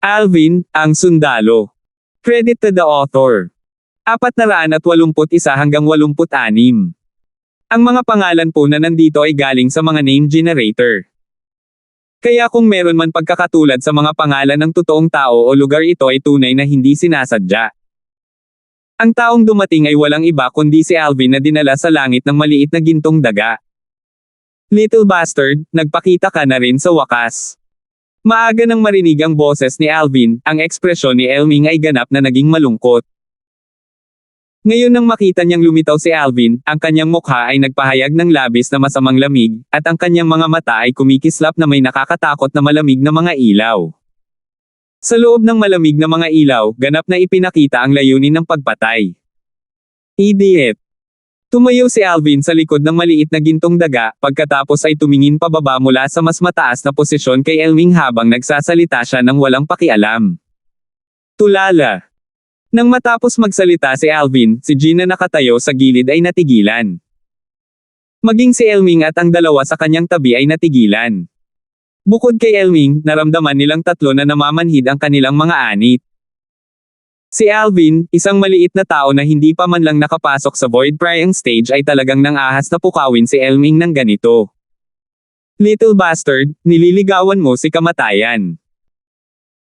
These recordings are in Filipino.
Alvin, ang sundalo. Credit to the author. 481 hanggang 86. Ang mga pangalan po na nandito ay galing sa mga name generator. Kaya kung meron man pagkakatulad sa mga pangalan ng totoong tao o lugar, ito ay tunay na hindi sinasadya. Ang taong dumating ay walang iba kundi si Alvin na dinala sa langit ng maliit na gintong daga. Little bastard, nagpakita ka na rin sa wakas. Maaga nang marinig ang boses ni Alvin, ang ekspresyon ni Elming ay ganap na naging malungkot. Ngayon nang makita niyang lumitaw si Alvin, ang kanyang mukha ay nagpahayag ng labis na masamang lamig, at ang kanyang mga mata ay kumikislap na may nakakatakot na malamig na mga ilaw. Sa loob ng malamig na mga ilaw, ganap na ipinakita ang layunin ng pagpatay. Idiot! Tumayo si Alvin sa likod ng maliit na gintong daga, pagkatapos ay tumingin pababa mula sa mas mataas na posisyon kay Elming habang nagsasalita siya ng walang pakialam. Tulala! Nang matapos magsalita si Alvin, si Jean na nakatayo sa gilid ay natigilan. Maging si Elming at ang dalawa sa kanyang tabi ay natigilan. Bukod kay Elming, naramdaman nilang tatlo na namamanhid ang kanilang mga anit. Si Alvin, isang maliit na tao na hindi pa man lang nakapasok sa void prying stage, ay talagang nang-ahas na pukawin si Elming ng ganito. Little bastard, nililigawan mo si kamatayan.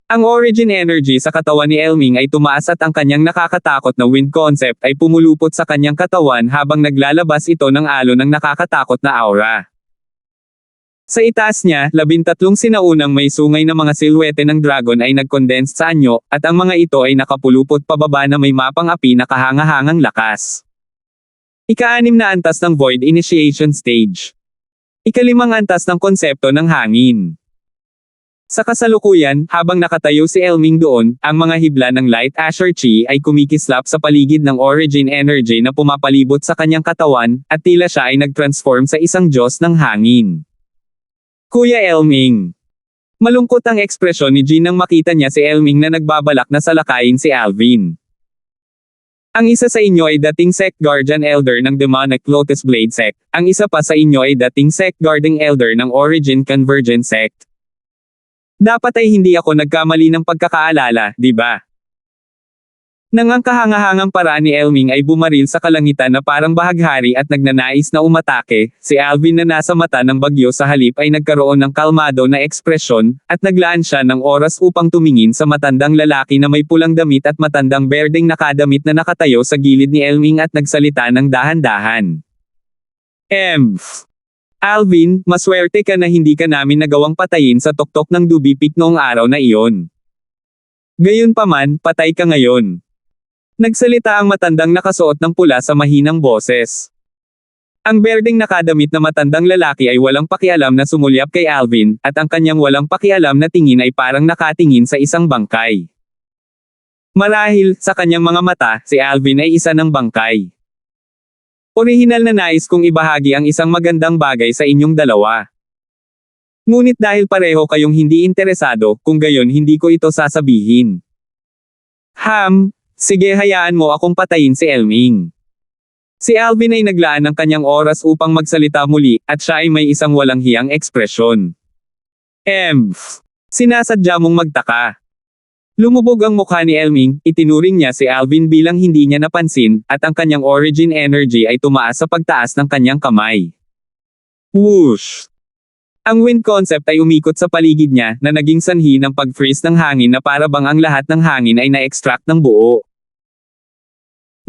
Ang origin energy sa katawan ni Elming ay tumaas at ang kanyang nakakatakot na wind concept ay pumulupot sa kanyang katawan habang naglalabas ito ng alon ng nakakatakot na aura. Sa itaas niya, 13 sinaunang may sungay na mga silhwete ng dragon ay nag-condense sa anyo, at ang mga ito ay nakapulupot pababa na may mapang api na kahanga-hangang lakas. Ika-6 na antas ng void initiation stage. Ika-5 antas ng konsepto ng hangin. Sa kasalukuyan, habang nakatayo si Elming doon, ang mga hibla ng Light Asher Chi ay kumikislap sa paligid ng origin energy na pumapalibot sa kanyang katawan, at tila siya ay nag-transform sa isang Diyos ng hangin. Kuya Elming! Malungkot ang ekspresyon ni Jean nang makita niya si Elming na nagbabalak na salakayin si Alvin. Ang isa sa inyo ay dating Sect Guardian Elder ng Demonic Lotus Blade Sect, ang isa pa sa inyo ay dating Sect Guarding Elder ng Origin Convergent Sect. Dapat ay hindi ako nagkamali ng pagkakaalala, di ba? Nang ang kahangahangang paraan ni Elming ay bumaril sa kalangitan na parang bahaghari at nagnanais na umatake, si Alvin na nasa mata ng bagyo sa halip ay nagkaroon ng kalmado na ekspresyon, at naglaan siya ng oras upang tumingin sa matandang lalaki na may pulang damit at matandang berdeng nakadamit na nakatayo sa gilid ni Elming at nagsalita ng dahan-dahan. Alvin, maswerte ka na hindi ka namin nagawang patayin sa tuktok ng Dubipik noong araw na iyon. Gayunpaman, patay ka ngayon. Nagsalita ang matandang nakasuot ng pula sa mahinang boses. Ang berdeng nakadamit na matandang lalaki ay walang pakialam na sumulyap kay Alvin, at ang kanyang walang pakialam na tingin ay parang nakatingin sa isang bangkay. Marahil, sa kanyang mga mata, si Alvin ay isa ng bangkay. Orihinal na nais kong ibahagi ang isang magandang bagay sa inyong dalawa. Ngunit dahil pareho kayong hindi interesado, kung gayon hindi ko ito sasabihin. Sige, hayaan mo akong patayin si Elming. Si Alvin ay naglaan ng kanyang oras upang magsalita muli, at siya ay may isang walang hiyang ekspresyon. Sinasadya mong magtaka. Lumubog ang mukha ni Elming, itinuring niya si Alvin bilang hindi niya napansin, at ang kanyang origin energy ay tumaas sa pagtaas ng kanyang kamay. Whoosh! Ang wind concept ay umikot sa paligid niya, na naging sanhi ng pag-freeze ng hangin na para bang ang lahat ng hangin ay na-extract ng buo.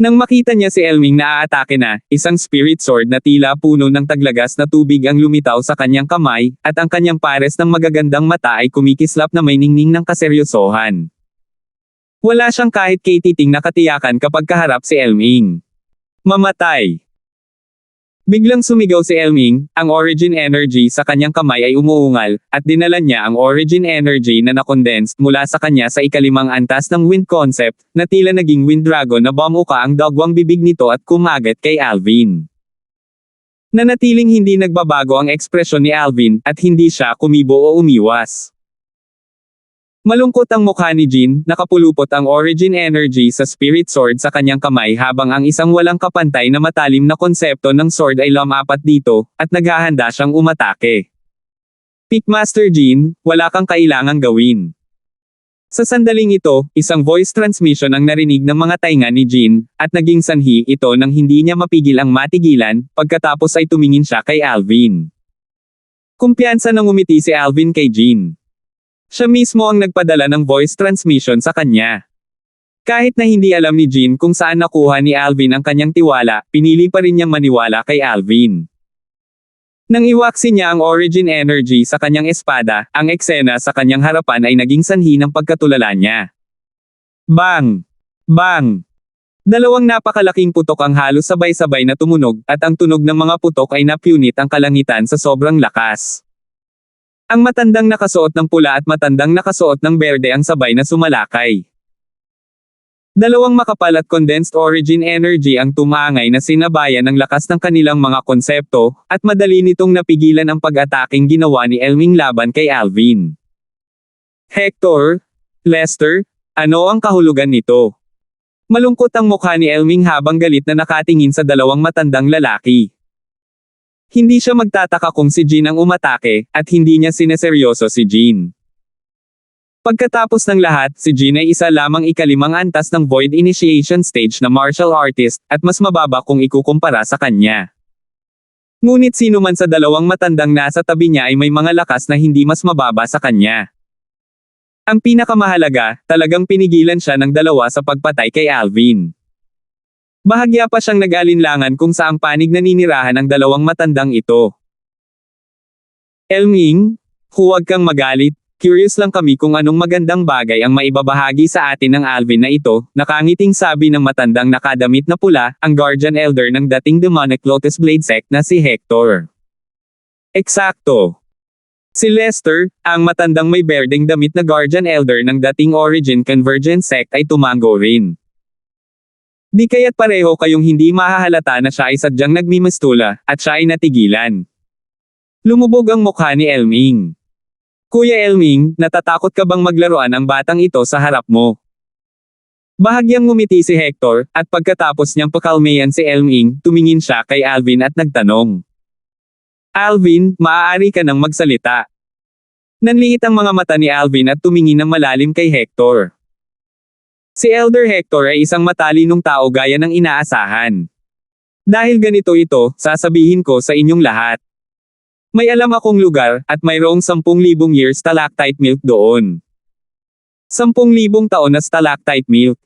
Nang makita niya si Elming na aatake na, isang spirit sword na tila puno ng taglagas na tubig ang lumitaw sa kanyang kamay, at ang kanyang pares ng magagandang mata ay kumikislap na may ningning ng kaseryosohan. Wala siyang kahit katiting na katiyakan kapag kaharap si Elming. Mamatay! Biglang sumigaw si Elming, ang origin energy sa kanyang kamay ay umuungal, at dinala niya ang origin energy na nakondensed mula sa kanya sa ika-5 antas ng wind concept, na tila naging wind dragon na bumuka ang dagwang bibig nito at kumagat kay Alvin. Nanatiling hindi nagbabago ang ekspresyon ni Alvin, at hindi siya kumibo o umiwas. Malungkot ang mukha ni Jean, nakapulupot ang origin energy sa spirit sword sa kanyang kamay habang ang isang walang kapantay na matalim na konsepto ng sword ay lumapat dito, at naghahanda siyang umatake. Pickmaster Jean, wala kang kailangang gawin. Sa sandaling ito, isang voice transmission ang narinig ng mga tainga ni Jean, at naging sanhi ito nang hindi niya mapigil ang matigilan, pagkatapos ay tumingin siya kay Alvin. Kumpiyansa nang umiti si Alvin kay Jean. Siya mismo ang nagpadala ng voice transmission sa kanya. Kahit na hindi alam ni Jean kung saan nakuha ni Alvin ang kanyang tiwala, pinili pa rin niyang maniwala kay Alvin. Nang iwaksi niya ang origin energy sa kanyang espada, ang eksena sa kanyang harapan ay naging sanhi ng pagkatulala niya. Bang! Bang! Dalawang napakalaking putok ang halos sabay-sabay na tumunog, at ang tunog ng mga putok ay napunit ang kalangitan sa sobrang lakas. Ang matandang nakasuot ng pula at matandang nakasuot ng berde ang sabay na sumalakay. Dalawang makapal at condensed origin energy ang tumangay na sinabayan ng lakas ng kanilang mga konsepto, at madali nitong napigilan ang pag-ataking ginawa ni Elming laban kay Alvin. Hector? Lester? Ano ang kahulugan nito? Malungkot ang mukha ni Elming habang galit na nakatingin sa dalawang matandang lalaki. Hindi siya magtataka kung si Jean ang umatake, at hindi niya sineseryoso si Jean. Pagkatapos ng lahat, si Jean ay isa lamang ikalimang antas ng Void Initiation Stage na martial artist, at mas mababa kung ikukumpara sa kanya. Ngunit sino man sa dalawang matandang nasa tabi niya ay may mga lakas na hindi mas mababa sa kanya. Ang pinakamahalaga, talagang pinigilan siya ng dalawa sa pagpatay kay Alvin. Bahagya pa siyang nag-alinlangan kung saang panig naninirahan ang dalawang matandang ito. Elming, huwag kang magalit. Curious lang kami kung anong magandang bagay ang maibabahagi sa atin ng Alvin na ito, nakangiting sabi ng matandang nakadamit na pula, ang Guardian Elder ng dating demonic Lotus Blade sect na si Hector. Eksakto. Si Lester, ang matandang may berdeng damit na Guardian Elder ng dating Origin Convergent sect ay tumango rin. Di kaya't pareho kayong hindi mahahalata na siya ay sadyang nagmimistula, at siya ay natigilan. Lumubog ang mukha ni Elming. Kuya Elming, natatakot ka bang maglaruan ang batang ito sa harap mo? Bahagyang ngumiti si Hector, at pagkatapos niyang pakalmayan si Elming, tumingin siya kay Alvin at nagtanong. Alvin, maaari ka nang magsalita. Nanliit ang mga mata ni Alvin at tumingin ng malalim kay Hector. Si Elder Hector ay isang matalinong tao gaya ng inaasahan. Dahil ganito ito, sasabihin ko sa inyong lahat. May alam akong lugar, at mayroong 10,000 years stalactite milk doon. 10,000 taon na stalactite milk.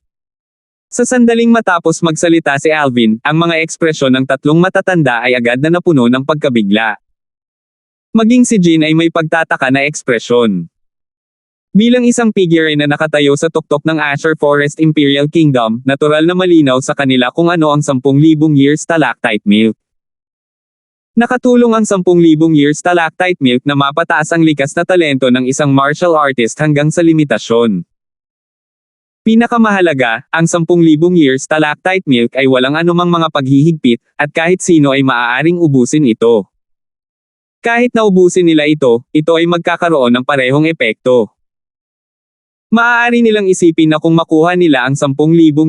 Sa sandaling matapos magsalita si Alvin, ang mga ekspresyon ng tatlong matatanda ay agad na napuno ng pagkabigla. Maging si Jean ay may pagtataka na ekspresyon. Bilang isang figure na nakatayo sa tuktok ng Asher Forest Imperial Kingdom, natural na malinaw sa kanila kung ano ang 10,000 years stalactite milk. Nakatulong ang 10,000 years stalactite milk na mapataas ang likas na talento ng isang martial artist hanggang sa limitasyon. Pinakamahalaga, ang 10,000 years stalactite milk ay walang anumang mga paghihigpit, at kahit sino ay maaaring ubusin ito. Kahit na ubusin nila ito ay magkakaroon ng parehong epekto. Maaari nilang isipin na kung makuha nila ang 10,000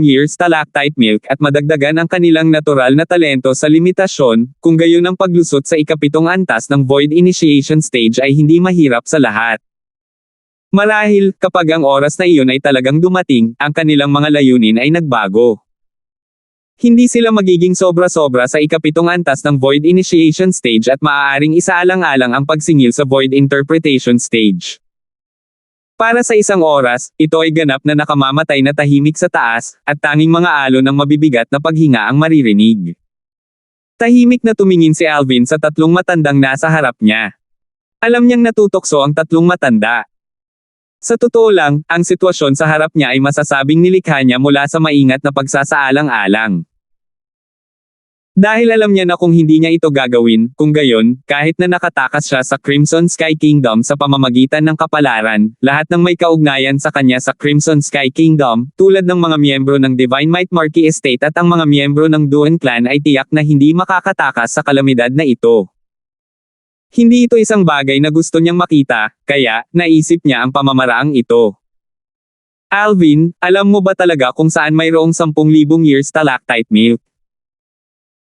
years stalactite milk at madagdagan ang kanilang natural na talento sa limitasyon, kung gayon ang paglusot sa ikapitong antas ng Void Initiation Stage ay hindi mahirap sa lahat. Marahil, kapag ang oras na iyon ay talagang dumating, ang kanilang mga layunin ay nagbago. Hindi sila magiging sobra-sobra sa ikapitong antas ng Void Initiation Stage at maaaring isaalang-alang ang pagsingil sa Void Interpretation Stage. Para sa isang oras, ito ay ganap na nakamamatay na tahimik sa taas, at tanging mga alon ng mabibigat na paghinga ang maririnig. Tahimik na tumingin si Alvin sa tatlong matandang nasa harap niya. Alam niyang natutokso ang tatlong matanda. Sa totoo lang, ang sitwasyon sa harap niya ay masasabing nilikha niya mula sa maingat na pagsasaalang-alang. Dahil alam niya na kung hindi niya ito gagawin, kung gayon, kahit na nakatakas siya sa Crimson Sky Kingdom sa pamamagitan ng kapalaran, lahat ng may kaugnayan sa kanya sa Crimson Sky Kingdom, tulad ng mga miyembro ng Divine Might Marquis Estate at ang mga miyembro ng Duan Clan ay tiyak na hindi makakatakas sa kalamidad na ito. Hindi ito isang bagay na gusto niyang makita, kaya, naisip niya ang pamamaraang ito. Alvin, alam mo ba talaga kung saan mayroong 10,000 years stalactite milk?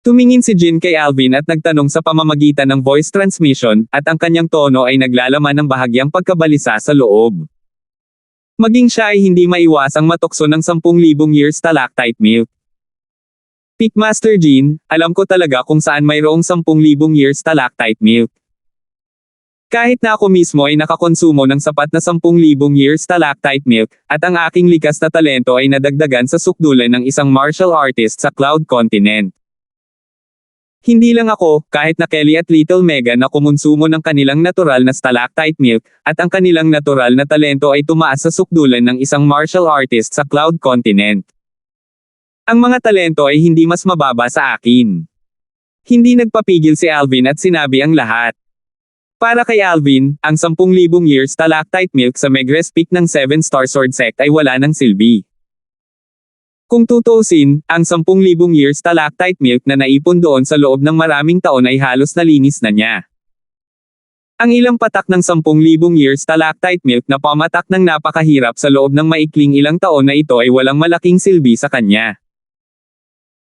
Tumingin si Jean kay Alvin at nagtanong sa pamamagitan ng voice transmission, at ang kanyang tono ay naglalaman ng bahagyang pagkabalisa sa loob. Maging siya ay hindi maiwasang matukso ng 10,000 years stalactite milk. Pickmaster Jean, alam ko talaga kung saan mayroong 10,000 years stalactite milk. Kahit na ako mismo ay nakakonsumo ng sapat na 10,000 years stalactite milk, at ang aking likas na talento ay nadagdagan sa sukdulan ng isang martial artist sa Cloud Continent. Hindi lang ako, kahit na Kelly at Little Megan na kumonsumo ng kanilang natural na stalactite milk, at ang kanilang natural na talento ay tumaas sa sukdulan ng isang martial artist sa Cloud Continent. Ang mga talento ay hindi mas mababa sa akin. Hindi nagpapigil si Alvin at sinabi ang lahat. Para kay Alvin, ang 10,000 years stalactite milk sa Megrez Peak ng 7-star sword sect ay wala ng silbi. Kung tutuusin, ang 10,000 years stalactite milk na naipon doon sa loob ng maraming taon ay halos nalinis na niya. Ang ilang patak ng 10,000 years stalactite milk na pamatak ng napakahirap sa loob ng maikling ilang taon na ito ay walang malaking silbi sa kanya.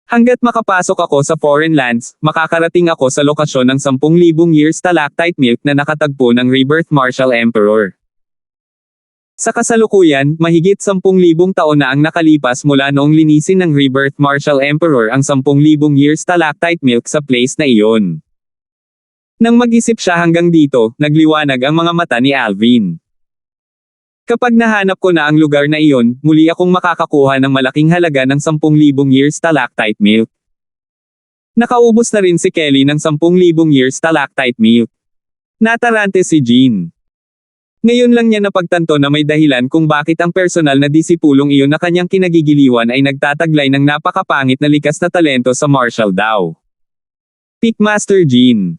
Hanggat makapasok ako sa foreign lands, makakarating ako sa lokasyon ng 10,000 years stalactite milk na nakatagpo ng Rebirth Martial Emperor. Sa kasalukuyan, mahigit 10,000 taon na ang nakalipas mula noong linisin ng Rebirth Martial Emperor ang 10,000 years stalactite milk sa place na iyon. Nang mag-isip siya hanggang dito, nagliwanag ang mga mata ni Alvin. Kapag nahanap ko na ang lugar na iyon, muli akong makakakuha ng malaking halaga ng 10,000 years stalactite milk. Nakaubos na rin si Kelly ng 10,000 years stalactite milk. Natarante si Jean. Ngayon lang niya napagtanto na may dahilan kung bakit ang personal na disipulong iyon na kanyang kinagigiliwan ay nagtataglay ng napakapangit na likas na talento sa martial daw. Pickmaster Jean.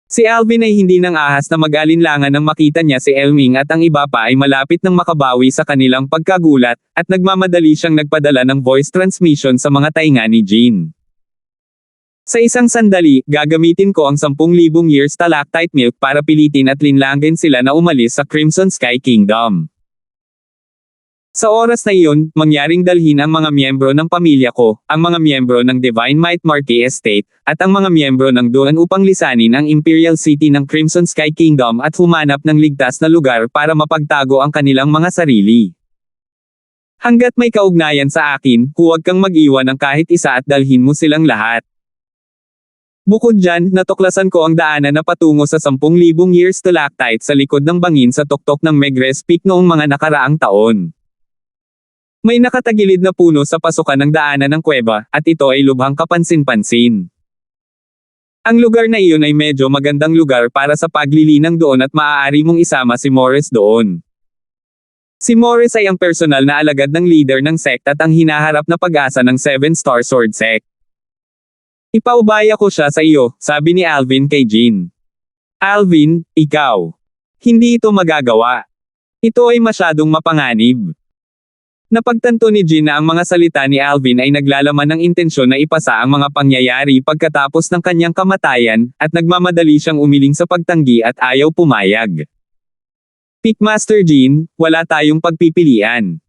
Si Alvin ay hindi nang ahas na mag-alinlangan nang makita niya si Elming at ang iba pa ay malapit nang makabawi sa kanilang pagkagulat, at nagmamadali siyang nagpadala ng voice transmission sa mga tainga ni Jean. Sa isang sandali, gagamitin ko ang 10,000 years stalactite milk para pilitin at linlangin sila na umalis sa Crimson Sky Kingdom. Sa oras na iyon, mangyaring dalhin ang mga miyembro ng pamilya ko, ang mga miyembro ng Divine Might Marquis Estate, at ang mga miyembro ng Duan upang lisanin ang Imperial City ng Crimson Sky Kingdom at humanap ng ligtas na lugar para mapagtago ang kanilang mga sarili. Hanggat may kaugnayan sa akin, huwag kang mag-iwan ng kahit isa at dalhin mo silang lahat. Bukod dyan, natuklasan ko ang daanan na patungo sa 10,000 years stalactite sa likod ng bangin sa tuktok ng Megrez Peak noong mga nakaraang taon. May nakatagilid na puno sa pasukan ng daanan ng kuweba, at ito ay lubhang kapansin-pansin. Ang lugar na iyon ay medyo magandang lugar para sa paglilinang doon at maaari mong isama si Morris doon. Si Morris ay ang personal na alagad ng leader ng sect at ang hinaharap na pag-asa ng 7-star sword sect. Ipaubaya ko siya sa iyo, sabi ni Alvin kay Jean. Alvin, ikaw. Hindi ito magagawa. Ito ay masyadong mapanganib. Napagtanto ni Jean na ang mga salita ni Alvin ay naglalaman ng intensyon na ipasa ang mga pangyayari pagkatapos ng kanyang kamatayan, at nagmamadali siyang umiling sa pagtanggi at ayaw pumayag. Pickmaster Jean, wala tayong pagpipilian.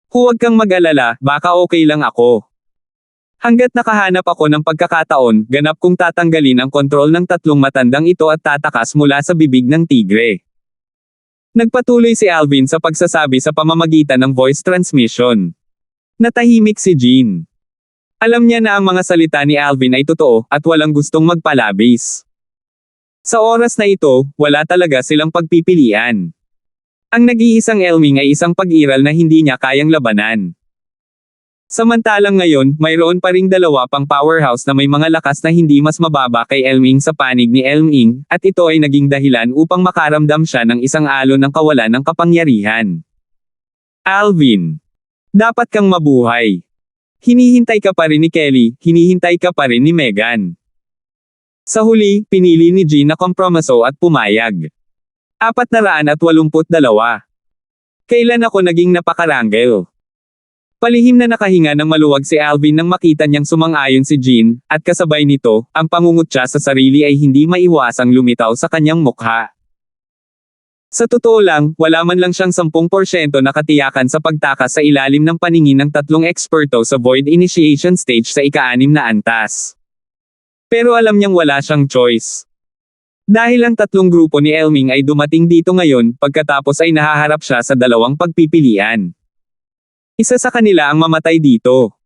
Huwag kang mag-alala, baka okay lang ako. Hanggat nakahanap ako ng pagkakataon, ganap kong tatanggalin ang kontrol ng tatlong matandang ito at tatakas mula sa bibig ng tigre. Nagpatuloy si Alvin sa pagsasabi sa pamamagitan ng voice transmission. Natahimik si Jean. Alam niya na ang mga salita ni Alvin ay totoo, at walang gustong magpalabis. Sa oras na ito, wala talaga silang pagpipilian. Ang nag-iisang Elming ay isang pag-iral na hindi niya kayang labanan. Samantalang ngayon, mayroon pa ring dalawa pang powerhouse na may mga lakas na hindi mas mababa kay Elming sa panig ni Elming, at ito ay naging dahilan upang makaramdam siya ng isang alon ng kawalan ng kapangyarihan. Alvin. Dapat kang mabuhay. Hinihintay ka pa rin ni Kelly, hinihintay ka pa rin ni Megan. Sa huli, pinili ni Jean na kompromiso at pumayag. 482. Kailan ako naging napakaranggel? Palihim na nakahinga ng maluwag si Alvin nang makita niyang sumang-ayon si Jean, at kasabay nito, ang pangungutya sa sarili ay hindi maiwasang lumitaw sa kanyang mukha. Sa totoo lang, wala man lang siyang 10% na katiyakan sa pagtakas sa ilalim ng paningin ng tatlong eksperto sa Void Initiation Stage sa ika-6 na antas. Pero alam niyang wala siyang choice. Dahil ang tatlong grupo ni Elming ay dumating dito ngayon, pagkatapos ay nahaharap siya sa dalawang pagpipilian. Isa sa kanila ang mamatay dito.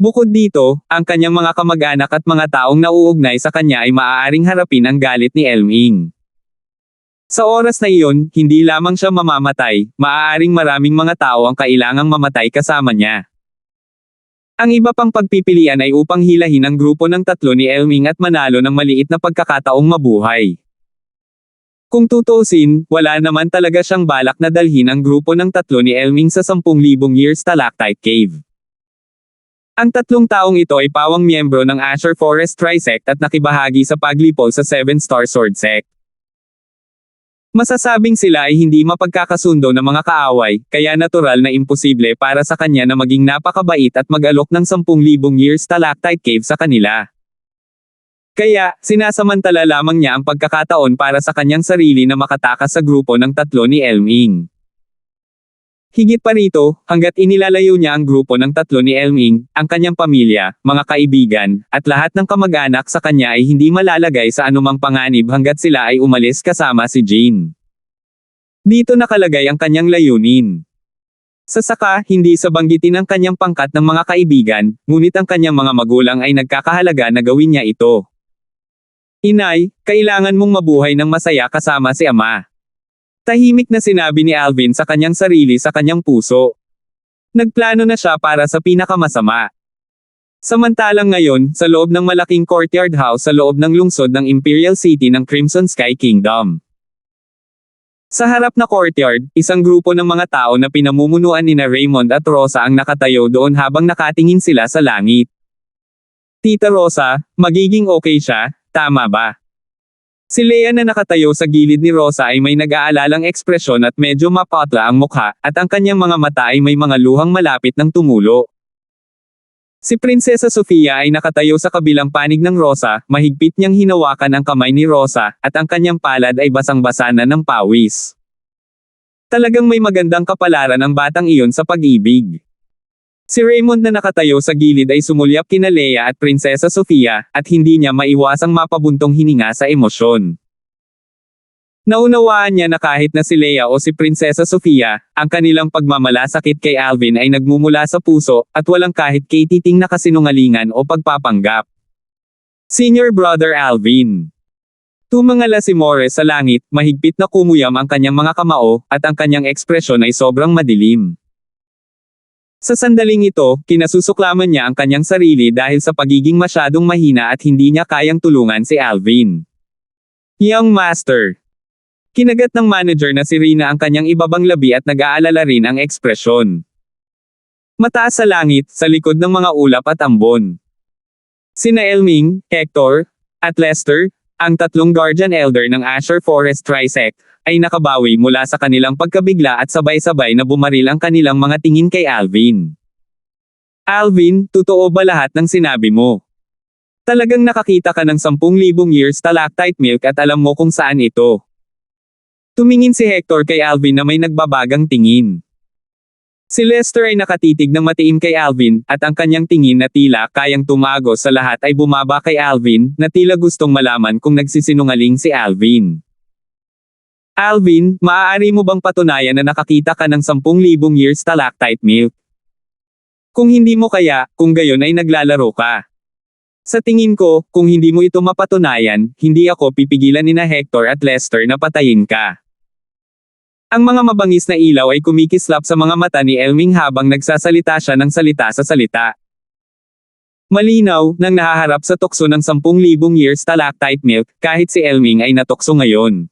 Bukod dito, ang kanyang mga kamag-anak at mga taong nauugnay sa kanya ay maaaring harapin ang galit ni Elming. Sa oras na iyon, hindi lamang siya mamamatay, maaaring maraming mga tao ang kailangang mamatay kasama niya. Ang iba pang pagpipilian ay upang hilahin ang grupo ng tatlo ni Elming at manalo ng maliit na pagkakataong mabuhay. Kung tutuusin, wala naman talaga siyang balak na dalhin ang grupo ng tatlo ni Elming sa 10,000 years stalactite cave. Ang tatlong taong ito ay pawang miyembro ng Azure Forest Trisect at nakibahagi sa paglipol sa 7-star Sword Sect. Masasabing sila ay hindi mapagkakasundo ng mga kaaway, kaya natural na imposible para sa kanya na maging napakabait at mag-alok ng 10,000 years stalactite cave sa kanila. Kaya, sinasamantala lamang niya ang pagkakataon para sa kanyang sarili na makatakas sa grupo ng tatlo ni Elming. Higit pa rito, hanggat inilalayo niya ang grupo ng tatlo ni Elming, ang kanyang pamilya, mga kaibigan, at lahat ng kamag-anak sa kanya ay hindi malalagay sa anumang panganib hanggat sila ay umalis kasama si Jane. Dito nakalagay ang kanyang layunin. Sa saka, hindi sa banggitin ang kanyang pangkat ng mga kaibigan, ngunit ang kanyang mga magulang ay nagkakahalaga na gawin niya ito. Inay, kailangan mong mabuhay ng masaya kasama si Ama. Tahimik na sinabi ni Alvin sa kanyang sarili sa kanyang puso. Nagplano na siya para sa pinakamasama. Samantalang ngayon, sa loob ng malaking courtyard house sa loob ng lungsod ng Imperial City ng Crimson Sky Kingdom. Sa harap na courtyard, isang grupo ng mga tao na pinamumunuan ni Raymond at Rosa ang nakatayo doon habang nakatingin sila sa langit. Tita Rosa, magiging okay siya, tama ba? Si Leia na nakatayo sa gilid ni Rosa ay may nag-aalalang ekspresyon at medyo mapatla ang mukha, at ang kanyang mga mata ay may mga luhang malapit ng tumulo. Si Prinsesa Sofia ay nakatayo sa kabilang panig ng Rosa, mahigpit niyang hinawakan ang kamay ni Rosa, at ang kanyang palad ay basang-basa na ng pawis. Talagang may magandang kapalaran ang batang iyon sa pag-ibig. Si Raymond na nakatayo sa gilid ay sumulyap kina Leia at Prinsesa Sofia, at hindi niya maiwasang mapabuntong hininga sa emosyon. Naunawaan niya na kahit na si Leia o si Prinsesa Sofia, ang kanilang pagmamalasakit kay Alvin ay nagmumula sa puso, at walang kahit katiting na kasinungalingan o pagpapanggap. Senior Brother Alvin. Tumangala si Morris sa langit, mahigpit na kumuyam ang kanyang mga kamao, at ang kanyang ekspresyon ay sobrang madilim. Sa sandaling ito, kinasusuklaman niya ang kanyang sarili dahil sa pagiging masyadong mahina at hindi niya kayang tulungan si Alvin. Young Master. Kinagat ng manager na si Rina ang kanyang ibabang labi at nag-aalala rin ang ekspresyon. Mataas sa langit, sa likod ng mga ulap at ambon. Sina Elming, Hector, at Lester, ang tatlong Guardian Elder ng Azure Forest Trisect, ay nakabawi mula sa kanilang pagkabigla at sabay-sabay na bumaril ang kanilang mga tingin kay Alvin. Alvin, totoo ba lahat ng sinabi mo? Talagang nakakita ka ng 10,000 years stalactite milk at alam mo kung saan ito. Tumingin si Hector kay Alvin na may nagbabagang tingin. Si Lester ay nakatitig ng matiim kay Alvin, at ang kanyang tingin na tila kayang tumago sa lahat ay bumaba kay Alvin, na tila gustong malaman kung nagsisinungaling si Alvin. Alvin, maaari mo bang patunayan na nakakita ka ng 10,000 years stalactite milk? Kung hindi mo kaya, kung gayon ay naglalaro ka. Sa tingin ko, kung hindi mo ito mapatunayan, hindi ako pipigilan nina Hector at Lester na patayin ka. Ang mga mabangis na ilaw ay kumikislap sa mga mata ni Elming habang nagsasalita siya ng salita sa salita. Malinaw, nang nahaharap sa tukso ng 10,000 years stalactite milk, kahit si Elming ay natukso ngayon.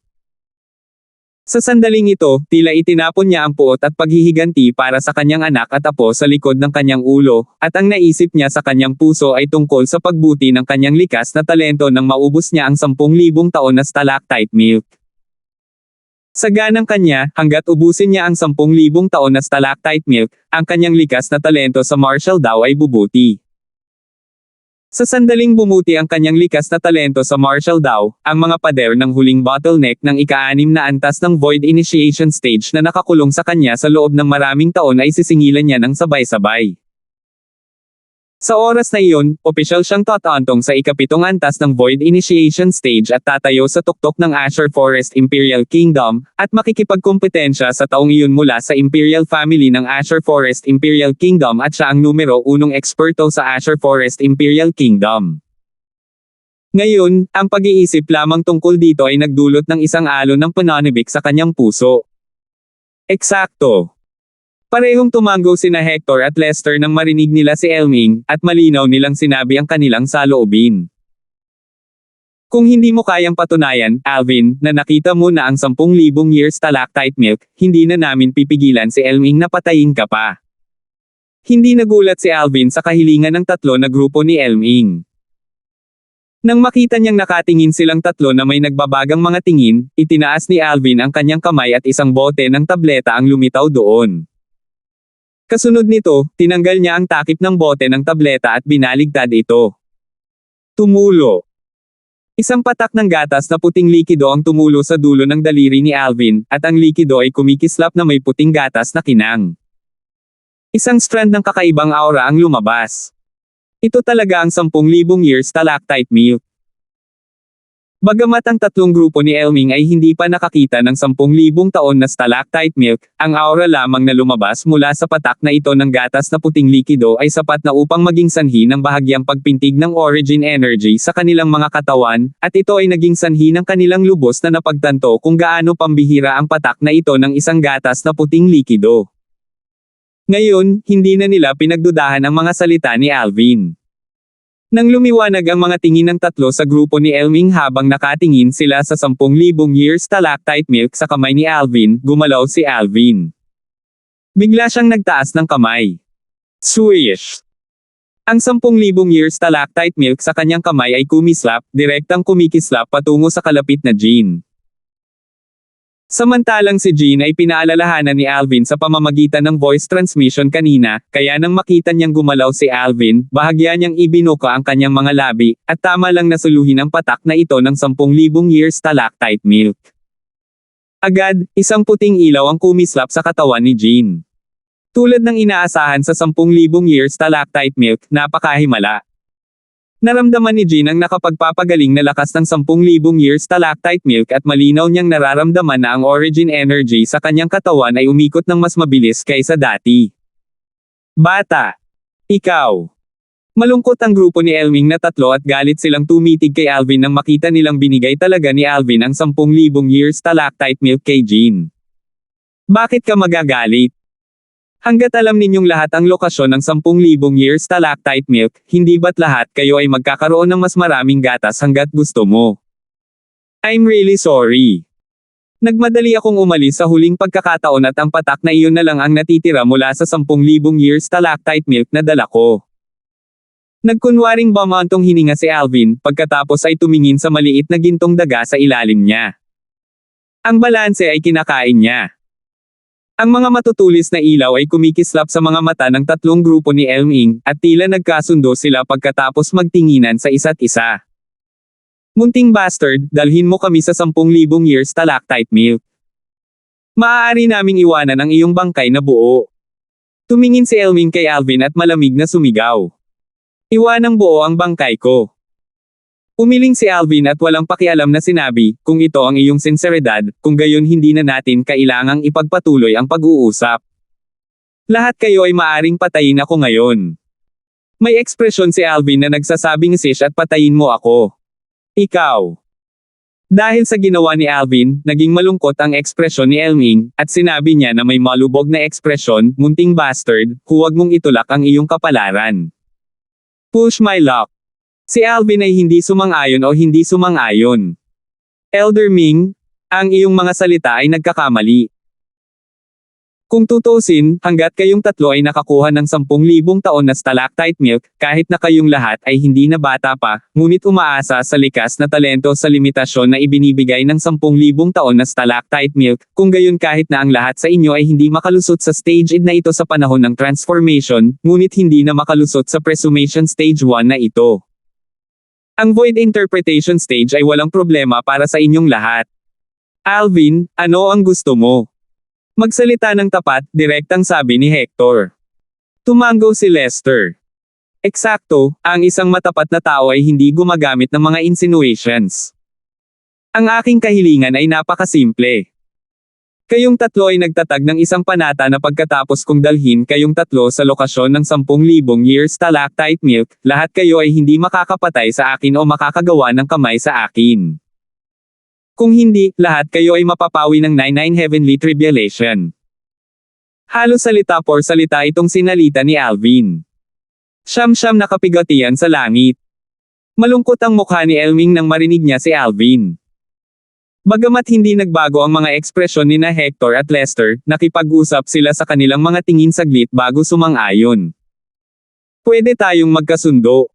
Sa sandaling ito, tila itinapon niya ang puot at paghihiganti para sa kanyang anak at apo sa likod ng kanyang ulo, at ang naisip niya sa kanyang puso ay tungkol sa pagbuti ng kanyang likas na talento nang maubos niya ang 10,000 taon na stalactite milk. Sa ganang kanya, hanggat ubusin niya ang 10,000 taon na stalactite milk, ang kanyang likas na talento sa martial daw ay bubuti. Sa sandaling bumuti ang kanyang likas na talento sa martial daw, ang mga pader ng huling bottleneck ng ika-6 na antas ng Void Initiation Stage na nakakulong sa kanya sa loob ng maraming taon ay sisingilan niya ng sabay-sabay. Sa oras na iyon, opisyal siyang tataantong sa ikapitong antas ng Void Initiation Stage at tatayo sa tuktok ng Azure Forest Imperial Kingdom, at makikipagkompetensya sa taong iyon mula sa Imperial Family ng Azure Forest Imperial Kingdom at siya ang numero 1 eksperto sa Azure Forest Imperial Kingdom. Ngayon, ang pag-iisip lamang tungkol dito ay nagdulot ng isang alon ng pananibik sa kanyang puso. Eksakto. Parehong tumango sina Hector at Lester nang marinig nila si Elming, at malinaw nilang sinabi ang kanilang saloobin. Kung hindi mo kayang patunayan, Alvin, na nakita mo na ang 10,000 years stalactite milk, hindi na namin pipigilan si Elming na patayin ka pa. Hindi nagulat si Alvin sa kahilingan ng tatlo na grupo ni Elming. Nang makita niyang nakatingin silang tatlo na may nagbabagang mga tingin, itinaas ni Alvin ang kanyang kamay at isang bote ng tableta ang lumitaw doon. Kasunod nito, tinanggal niya ang takip ng bote ng tableta at binaligtad ito. Tumulo. Isang patak ng gatas na puting likido ang tumulo sa dulo ng daliri ni Alvin, at ang likido ay kumikislap na may puting gatas na kinang. Isang strand ng kakaibang aura ang lumabas. Ito talaga ang 10,000 years stalactite milk. Bagamat ang tatlong grupo ni Elming ay hindi pa nakakita ng 10,000 taon na stalactite milk, ang aura lamang na lumabas mula sa patak na ito ng gatas na puting likido ay sapat na upang maging sanhi ng bahagyang pagpintig ng origin energy sa kanilang mga katawan, at ito ay naging sanhi ng kanilang lubos na napagtanto kung gaano pambihira ang patak na ito ng isang gatas na puting likido. Ngayon, hindi na nila pinagdudahan ang mga salita ni Alvin. Nang lumiwanag ang mga tingin ng tatlo sa grupo ni Elming habang nakatingin sila sa 10,000 years stalactite milk sa kamay ni Alvin, gumalaw si Alvin. Bigla siyang nagtaas ng kamay. Swish! Ang 10,000 years stalactite milk sa kanyang kamay ay kumislap, direktang kumikislap patungo sa kalapit na Jean. Samantalang si Jean ay pinaalalahanan ni Alvin sa pamamagitan ng voice transmission kanina, kaya nang makita niyang gumalaw si Alvin, bahagya niyang ibinuka ang kanyang mga labi, at tama lang nasuluhin ang patak na ito ng 10,000 years stalactite milk. Agad, isang puting ilaw ang kumislap sa katawan ni Jean. Tulad ng inaasahan sa 10,000 years stalactite milk, napakahimala. Naramdaman ni Jean ang nakapagpapagaling na lakas ng 10,000 years stalactite milk at malinaw niyang nararamdaman na ang origin energy sa kanyang katawan ay umikot ng mas mabilis kaysa dati. Bata! Ikaw! Malungkot ang grupo ni Elming na tatlo at galit silang tumitig kay Alvin nang makita nilang binigay talaga ni Alvin ang 10,000 years stalactite milk kay Jean. Bakit ka magagalit? Hanggat alam ninyong lahat ang lokasyon ng 10,000 years stalactite milk, hindi ba't lahat kayo ay magkakaroon ng mas maraming gatas hanggat gusto mo? I'm really sorry. Nagmadali akong umalis sa huling pagkakataon at ang patak na iyon na lang ang natitira mula sa 10,000 years stalactite milk na dala ko. Nagkunwaring bumantong hininga si Alvin, pagkatapos ay tumingin sa maliit na gintong daga sa ilalim niya. Ang balanse ay kinakain niya. Ang mga matutulis na ilaw ay kumikislap sa mga mata ng tatlong grupo ni Elming, at tila nagkasundo sila pagkatapos magtinginan sa isa't isa. Munting bastard, dalhin mo kami sa 10,000 years stalactite milk. Maaari naming iwanan ang iyong bangkay na buo. Tumingin si Elming kay Alvin at malamig na sumigaw. Iwanang buo ang bangkay ko. Umiling si Alvin at walang pakialam na sinabi, kung ito ang iyong sinseridad, kung gayon hindi na natin kailangang ipagpatuloy ang pag-uusap. Lahat kayo ay maaring patayin ako ngayon. May ekspresyon si Alvin na nagsasabing sish at patayin mo ako. Ikaw. Dahil sa ginawa ni Alvin, naging malungkot ang ekspresyon ni Elming, at sinabi niya na may malubog na ekspresyon, munting bastard, huwag mong itulak ang iyong kapalaran. Push my luck. Si Alvin ay hindi sumang-ayon o hindi sumang-ayon. Elder Ming, ang iyong mga salita ay nagkakamali. Kung tutusin, hanggat kayong tatlo ay nakakuha ng 10,000 taon na stalactite milk, kahit na kayong lahat ay hindi na bata pa, ngunit umaasa sa likas na talento sa limitasyon na ibinibigay ng 10,000 taon na stalactite milk, kung gayon kahit na ang lahat sa inyo ay hindi makalusot sa stage id na ito sa panahon ng transformation, ngunit hindi na makalusot sa presumation stage 1 na ito. Ang void interpretation stage ay walang problema para sa inyong lahat. Alvin, ano ang gusto mo? Magsalita ng tapat, direktang sabi ni Hector. Tumango si Lester. Eksakto, ang isang matapat na tao ay hindi gumagamit ng mga insinuations. Ang aking kahilingan ay napakasimple. Kayong tatlo ay nagtatag ng isang panata na pagkatapos kong dalhin kayong tatlo sa lokasyon ng 10,000 years stalactite milk, lahat kayo ay hindi makakapatay sa akin o makakagawa ng kamay sa akin. Kung hindi, lahat kayo ay mapapawi ng 99 heavenly tribulation. Halos salita por salita itong sinalita ni Alvin. Siyam-siyam na kapigatian sa langit. Malungkot ang mukha ni Elming nang marinig niya si Alvin. Bagamat hindi nagbago ang mga ekspresyon ni na Hector at Lester, nakipag-usap sila sa kanilang mga tingin saglit bago sumang-ayon. Pwede tayong magkasundo.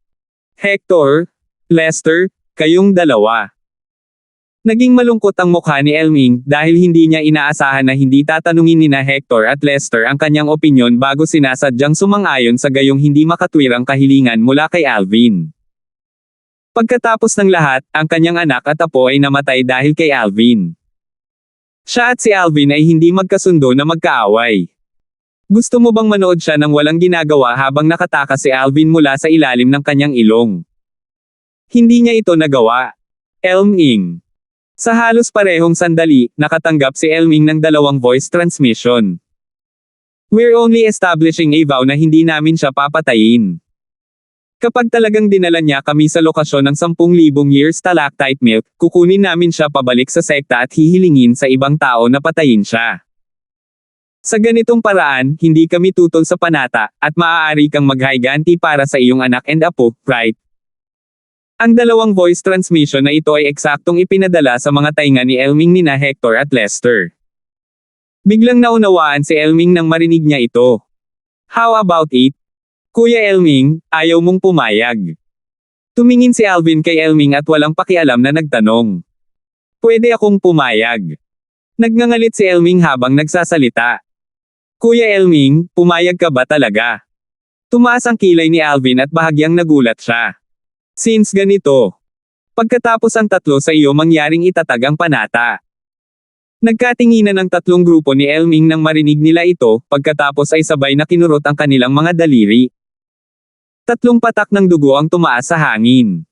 Hector, Lester, kayong dalawa. Naging malungkot ang mukha ni Elming dahil hindi niya inaasahan na hindi tatanungin ni na Hector at Lester ang kanyang opinyon bago sinasadyang sumang-ayon sa gayong hindi makatwirang kahilingan mula kay Alvin. Pagkatapos ng lahat, ang kanyang anak at apo ay namatay dahil kay Alvin. Siya at si Alvin ay hindi magkasundo na magkaaway. Gusto mo bang manood siya ng walang ginagawa habang nakatakas si Alvin mula sa ilalim ng kanyang ilong? Hindi niya ito nagawa. Elming. Sa halos parehong sandali, nakatanggap si Elming ng dalawang voice transmission. We're only establishing a vow na hindi namin siya papatayin. Kapag talagang dinala niya kami sa lokasyon ng 10,000 years stalactite milk, kukunin namin siya pabalik sa sekta at hihilingin sa ibang tao na patayin siya. Sa ganitong paraan, hindi kami tutol sa panata, at maaari kang maghayganti para sa iyong anak and apo, right? Ang dalawang voice transmission na ito ay eksaktong ipinadala sa mga tainga ni Elming ni na Hector at Lester. Biglang naunawaan si Elming nang marinig niya ito. How about it? Kuya Elming, ayaw mong pumayag. Tumingin si Alvin kay Elming at walang pakialam na nagtanong. Pwede akong pumayag. Nagngangalit si Elming habang nagsasalita. Kuya Elming, pumayag ka ba talaga? Tumaas ang kilay ni Alvin at bahagyang nagulat siya. Since ganito. Pagkatapos ang tatlo sa iyo mangyaring itatag ang panata. Nagkatinginan ng tatlong grupo ni Elming nang marinig nila ito, pagkatapos ay sabay na kinurot ang kanilang mga daliri. Tatlong patak ng dugo ang tumaas sa hangin.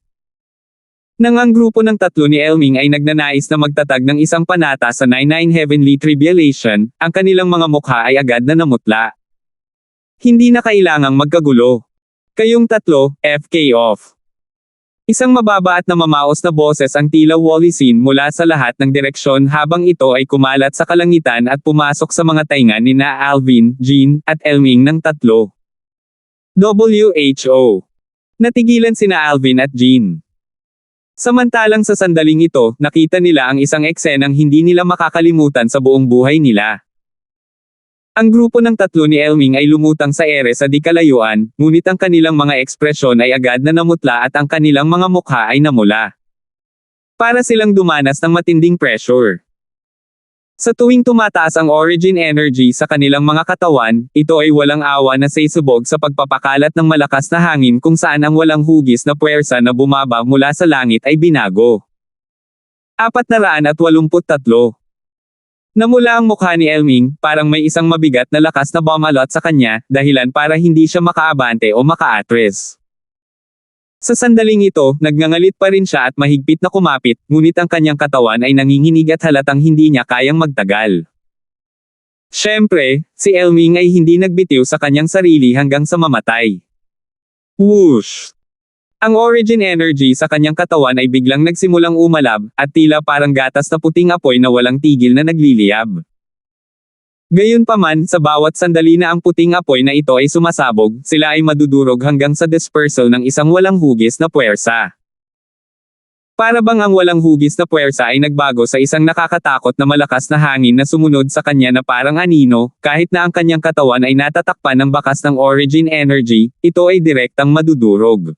Nang ang grupo ng tatlo ni Elming ay nagnanais na magtatag ng isang panata sa 99 heavenly tribulation, ang kanilang mga mukha ay agad na namutla. Hindi na kailangang magkagulo. Kayong tatlo, FK off. Isang mababa at namamaos na boses ang tila walisin mula sa lahat ng direksyon habang ito ay kumalat sa kalangitan at pumasok sa mga tainga ni na Alvin, Jean, at Elming ng tatlo. WHO. Natigilan sina Alvin at Jean. Samantalang sa sandaling ito, nakita nila ang isang eksenang hindi nila makakalimutan sa buong buhay nila. Ang grupo ng tatlo ni Elming ay lumutang sa ere sa di kalayuan, ngunit ang kanilang mga ekspresyon ay agad na namutla at ang kanilang mga mukha ay namula. Para silang dumanas ng matinding pressure. Sa tuwing tumataas ang origin energy sa kanilang mga katawan, ito ay walang awa na sisubog sa pagpapakalat ng malakas na hangin kung saan ang walang hugis na puwersa na bumaba mula sa langit ay binago. 483. Namula ang mukha ni Elming, parang may isang mabigat na lakas na bumalot sa kanya, dahilan para hindi siya makaabante o makaatres. Sa sandaling ito, nagngangalit pa rin siya at mahigpit na kumapit, ngunit ang kanyang katawan ay nanginginig at halatang hindi niya kayang magtagal. Siyempre, si Elming ay hindi nagbitiw sa kanyang sarili hanggang sa mamatay. Whoosh! Ang origin energy sa kanyang katawan ay biglang nagsimulang umalab, at tila parang gatas na puting apoy na walang tigil na nagliliyab. Gayunpaman, sa bawat sandali na ang puting apoy na ito ay sumasabog, sila ay madudurog hanggang sa dispersal ng isang walang hugis na puwersa. Para bang ang walang hugis na puwersa ay nagbago sa isang nakakatakot na malakas na hangin na sumunod sa kanya na parang anino, kahit na ang kanyang katawan ay natatakpan ng bakas ng origin energy, ito ay direktang madudurog.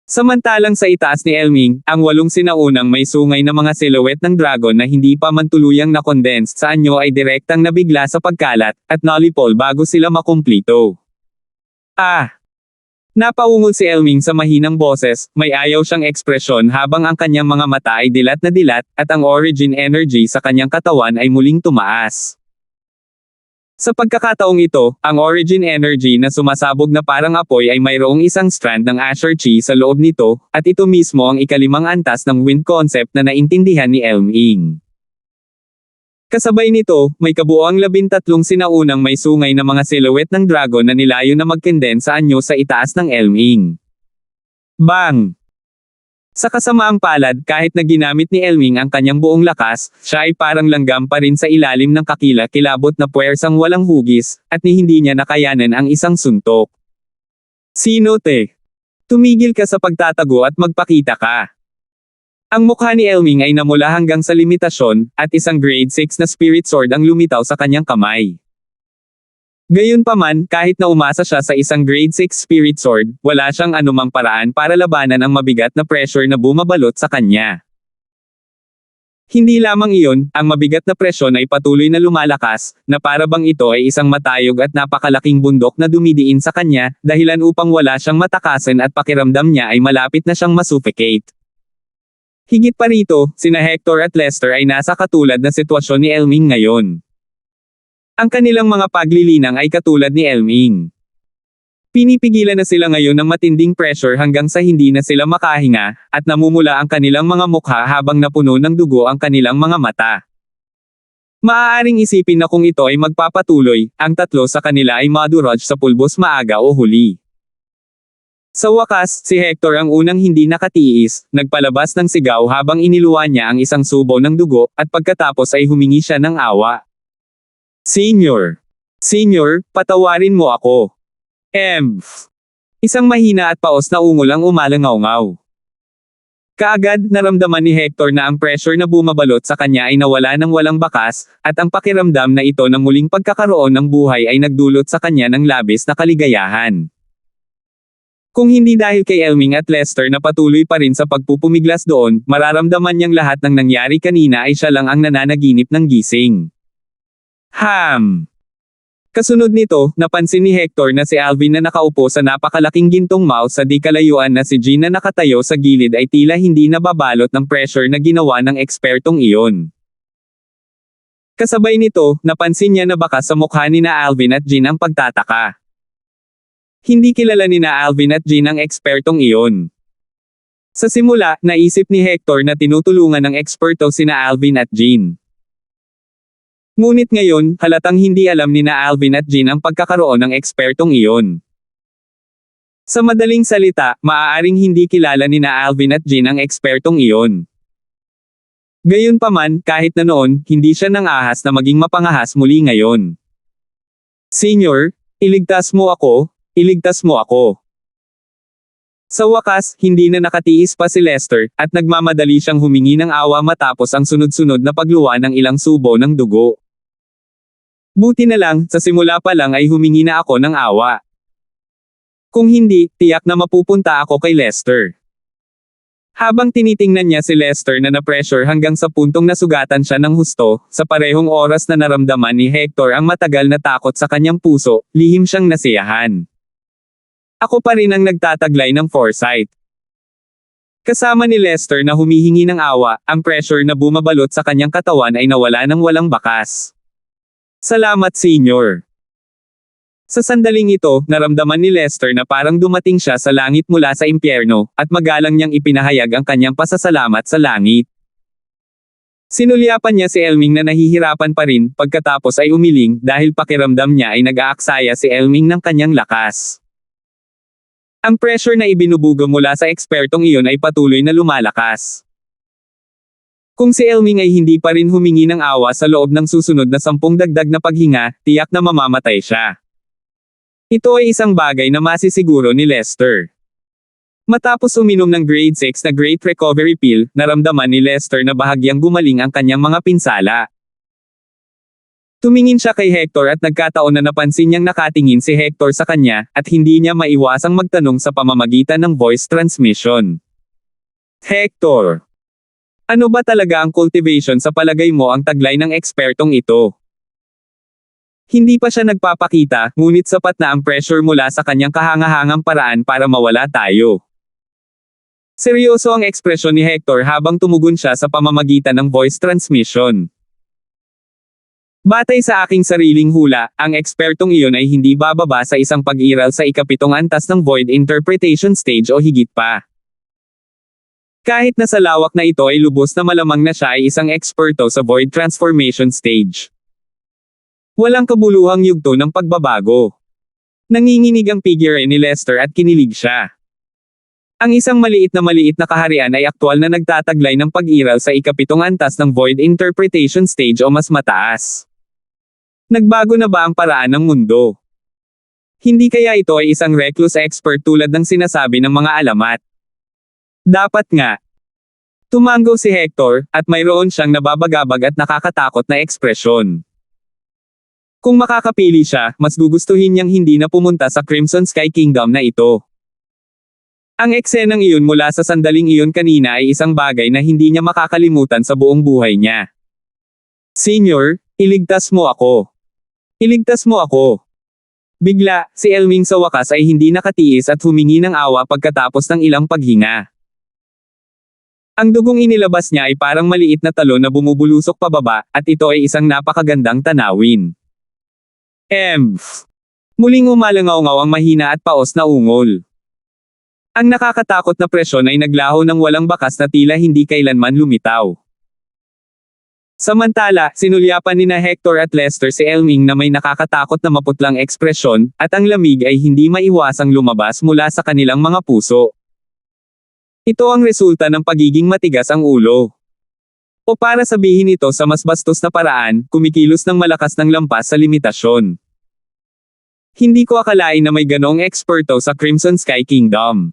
Samantalang sa itaas ni Elming, ang 8 sinaunang may sungay na mga silhouette ng dragon na hindi pa man tuluyang na-condensed sa anyo ay direktang nabigla sa pagkalat, at nalipol bago sila makumplito. Napaungol si Elming sa mahinang boses, may ayaw siyang ekspresyon habang ang kanyang mga mata ay dilat na dilat, at ang origin energy sa kanyang katawan ay muling tumaas. Sa pagkakataong ito, ang origin energy na sumasabog na parang apoy ay mayroong isang strand ng Asher Chi sa loob nito, at ito mismo ang ikalimang antas ng wind concept na naintindihan ni Elming. Kasabay nito, may kabuoang 13 sinaunang may sungay na mga silhouette ng dragon na nilayo na mag-condense sa anyo sa itaas ng Elming. Bang! Sa kasamaang palad, kahit na ginamit ni Elming ang kanyang buong lakas, siya ay parang langgam pa rin sa ilalim ng kakila-kilabot na puwersang walang hugis, at ni hindi niya nakayanan ang isang suntok. Sino te? Tumigil ka sa pagtatago at magpakita ka. Ang mukha ni Elming ay namula hanggang sa limitasyon, at isang grade 6 na spirit sword ang lumitaw sa kanyang kamay. Gayunpaman, kahit na umasa siya sa isang grade 6 spirit sword, wala siyang anumang paraan para labanan ang mabigat na pressure na bumabalot sa kanya. Hindi lamang iyon, ang mabigat na presyon ay patuloy na lumalakas, na para bang ito ay isang matayog at napakalaking bundok na dumidiin sa kanya, dahilan upang wala siyang matakasan at pakiramdam niya ay malapit na siyang masuffocate. Higit pa rito, sina Hector at Lester ay nasa katulad na sitwasyon ni Elming ngayon. Ang kanilang mga paglilinang ay katulad ni Elming. Pinipigilan na sila ngayon ng matinding pressure hanggang sa hindi na sila makahinga, at namumula ang kanilang mga mukha habang napuno ng dugo ang kanilang mga mata. Maaaring isipin na kung ito ay magpapatuloy, ang tatlo sa kanila ay madurog sa pulbos maaga o huli. Sa wakas, si Hector ang unang hindi nakatiis, nagpalabas ng sigaw habang iniluwa niya ang isang subo ng dugo, at pagkatapos ay humingi siya ng awa. Senior, patawarin mo ako. Isang mahina at paos na ungol ang umalangaw-ngaw. Kaagad, naramdaman ni Hector na ang pressure na bumabalot sa kanya ay nawala ng walang bakas, at ang pakiramdam na ito ng muling pagkakaroon ng buhay ay nagdulot sa kanya ng labis na kaligayahan. Kung hindi dahil kay Elming at Lester na patuloy pa rin sa pagpupumiglas doon, mararamdaman niyang lahat ng nangyari kanina ay siya lang ang nananaginip ng gising. Kasunod nito, napansin ni Hector na si Alvin na nakaupo sa napakalaking gintong mouse sa di kalayuan na si Jean na nakatayo sa gilid ay tila hindi nababalot ng pressure na ginawa ng ekspertong iyon. Kasabay nito, napansin niya na baka sa mukha ni na Alvin at Jean ang pagtataka. Hindi kilala ni na Alvin at Jean ang ekspertong iyon. Sa simula, naisip ni Hector na tinutulungan ng eksperto sina Alvin at Jean. Ngunit ngayon, halatang hindi alam ni na Alvin at Jean ang pagkakaroon ng ekspertong iyon. Sa madaling salita, maaaring hindi kilala ni na Alvin at Jean ang ekspertong iyon. Gayunpaman, kahit na noon, hindi siya nang ahas na maging mapangahas muli ngayon. Senior, iligtas mo ako. Sa wakas, hindi na nakatiis pa si Lester, at nagmamadali siyang humingi ng awa matapos ang sunod-sunod na pagluwa ng ilang subo ng dugo. Buti na lang, sa simula pa lang ay humingi na ako ng awa. Kung hindi, tiyak na mapupunta ako kay Lester. Habang tinitingnan niya si Lester na na-pressure hanggang sa puntong nasugatan siya ng husto, sa parehong oras na naramdaman ni Hector ang matagal na takot sa kanyang puso, lihim siyang nasiyahan. Ako pa rin ang nagtataglay ng foresight. Kasama ni Lester na humihingi ng awa, ang pressure na bumabalot sa kanyang katawan ay nawala ng walang bakas. Salamat Senior. Sa sandaling ito, naramdaman ni Lester na parang dumating siya sa langit mula sa impyerno, at magalang niyang ipinahayag ang kanyang pasasalamat sa langit. Sinulyapan niya si Elming na nahihirapan pa rin, pagkatapos ay umiling, dahil pakiramdam niya ay nag-aaksaya si Elming ng kanyang lakas. Ang pressure na ibinubugo mula sa ekspertong iyon ay patuloy na lumalakas. Kung si Elming ay hindi pa rin humingi ng awa sa loob ng susunod na 10 dagdag na paghinga, tiyak na mamamatay siya. Ito ay isang bagay na masisiguro ni Lester. Matapos uminom ng grade 6 na Great Recovery Pill, naramdaman ni Lester na bahagyang gumaling ang kanyang mga pinsala. Tumingin siya kay Hector at nagkataon na napansin niyang nakatingin si Hector sa kanya, at hindi niya maiwasang magtanong sa pamamagitan ng voice transmission. Hector! Ano ba talaga ang cultivation sa palagay mo ang taglay ng ekspertong ito? Hindi pa siya nagpapakita, ngunit sapat na ang pressure mula sa kanyang kahangahangang paraan para mawala tayo. Seryoso ang ekspresyon ni Hector habang tumugon siya sa pamamagitan ng voice transmission. Batay sa aking sariling hula, ang ekspertong iyon ay hindi bababa sa isang pag-iral sa ikapitong antas ng void interpretation stage o higit pa. Kahit na sa lawak na ito ay lubos na malamang na siya ay isang eksperto sa void transformation stage. Walang kabuluhang yugto ng pagbabago. Nanginginig ang figure ni Lester at kinilig siya. Ang isang maliit na kaharian ay aktwal na nagtataglay ng pag-iral sa ikapitong antas ng void interpretation stage o mas mataas. Nagbago na ba ang paraan ng mundo? Hindi kaya ito ay isang recluse expert tulad ng sinasabi ng mga alamat? Dapat nga. Tumango si Hector, at mayroon siyang nababagabag at nakakatakot na ekspresyon. Kung makakapili siya, mas gugustuhin niyang hindi na pumunta sa Crimson Sky Kingdom na ito. Ang eksenang iyon mula sa sandaling iyon kanina ay isang bagay na hindi niya makakalimutan sa buong buhay niya. Senior, iligtas mo ako. Iligtas mo ako. Bigla, si Elming sa wakas ay hindi nakatiis at humingi ng awa pagkatapos ng ilang paghinga. Ang dugong inilabas niya ay parang maliit na talon na bumubulusok pababa, at ito ay isang napakagandang tanawin. Muling umalangaw-ngaw ang mahina at paos na ungol. Ang nakakatakot na presyon ay naglaho ng walang bakas na tila hindi kailanman lumitaw. Samantala, sinulyapan nina Hector at Lester si Elming na may nakakatakot na maputlang ekspresyon, at ang lamig ay hindi maiwasang lumabas mula sa kanilang mga puso. Ito ang resulta ng pagiging matigas ang ulo. O para sabihin ito sa mas bastos na paraan, kumikilos ng malakas ng lampas sa limitasyon. Hindi ko akalain na may ganoong eksperto sa Crimson Sky Kingdom.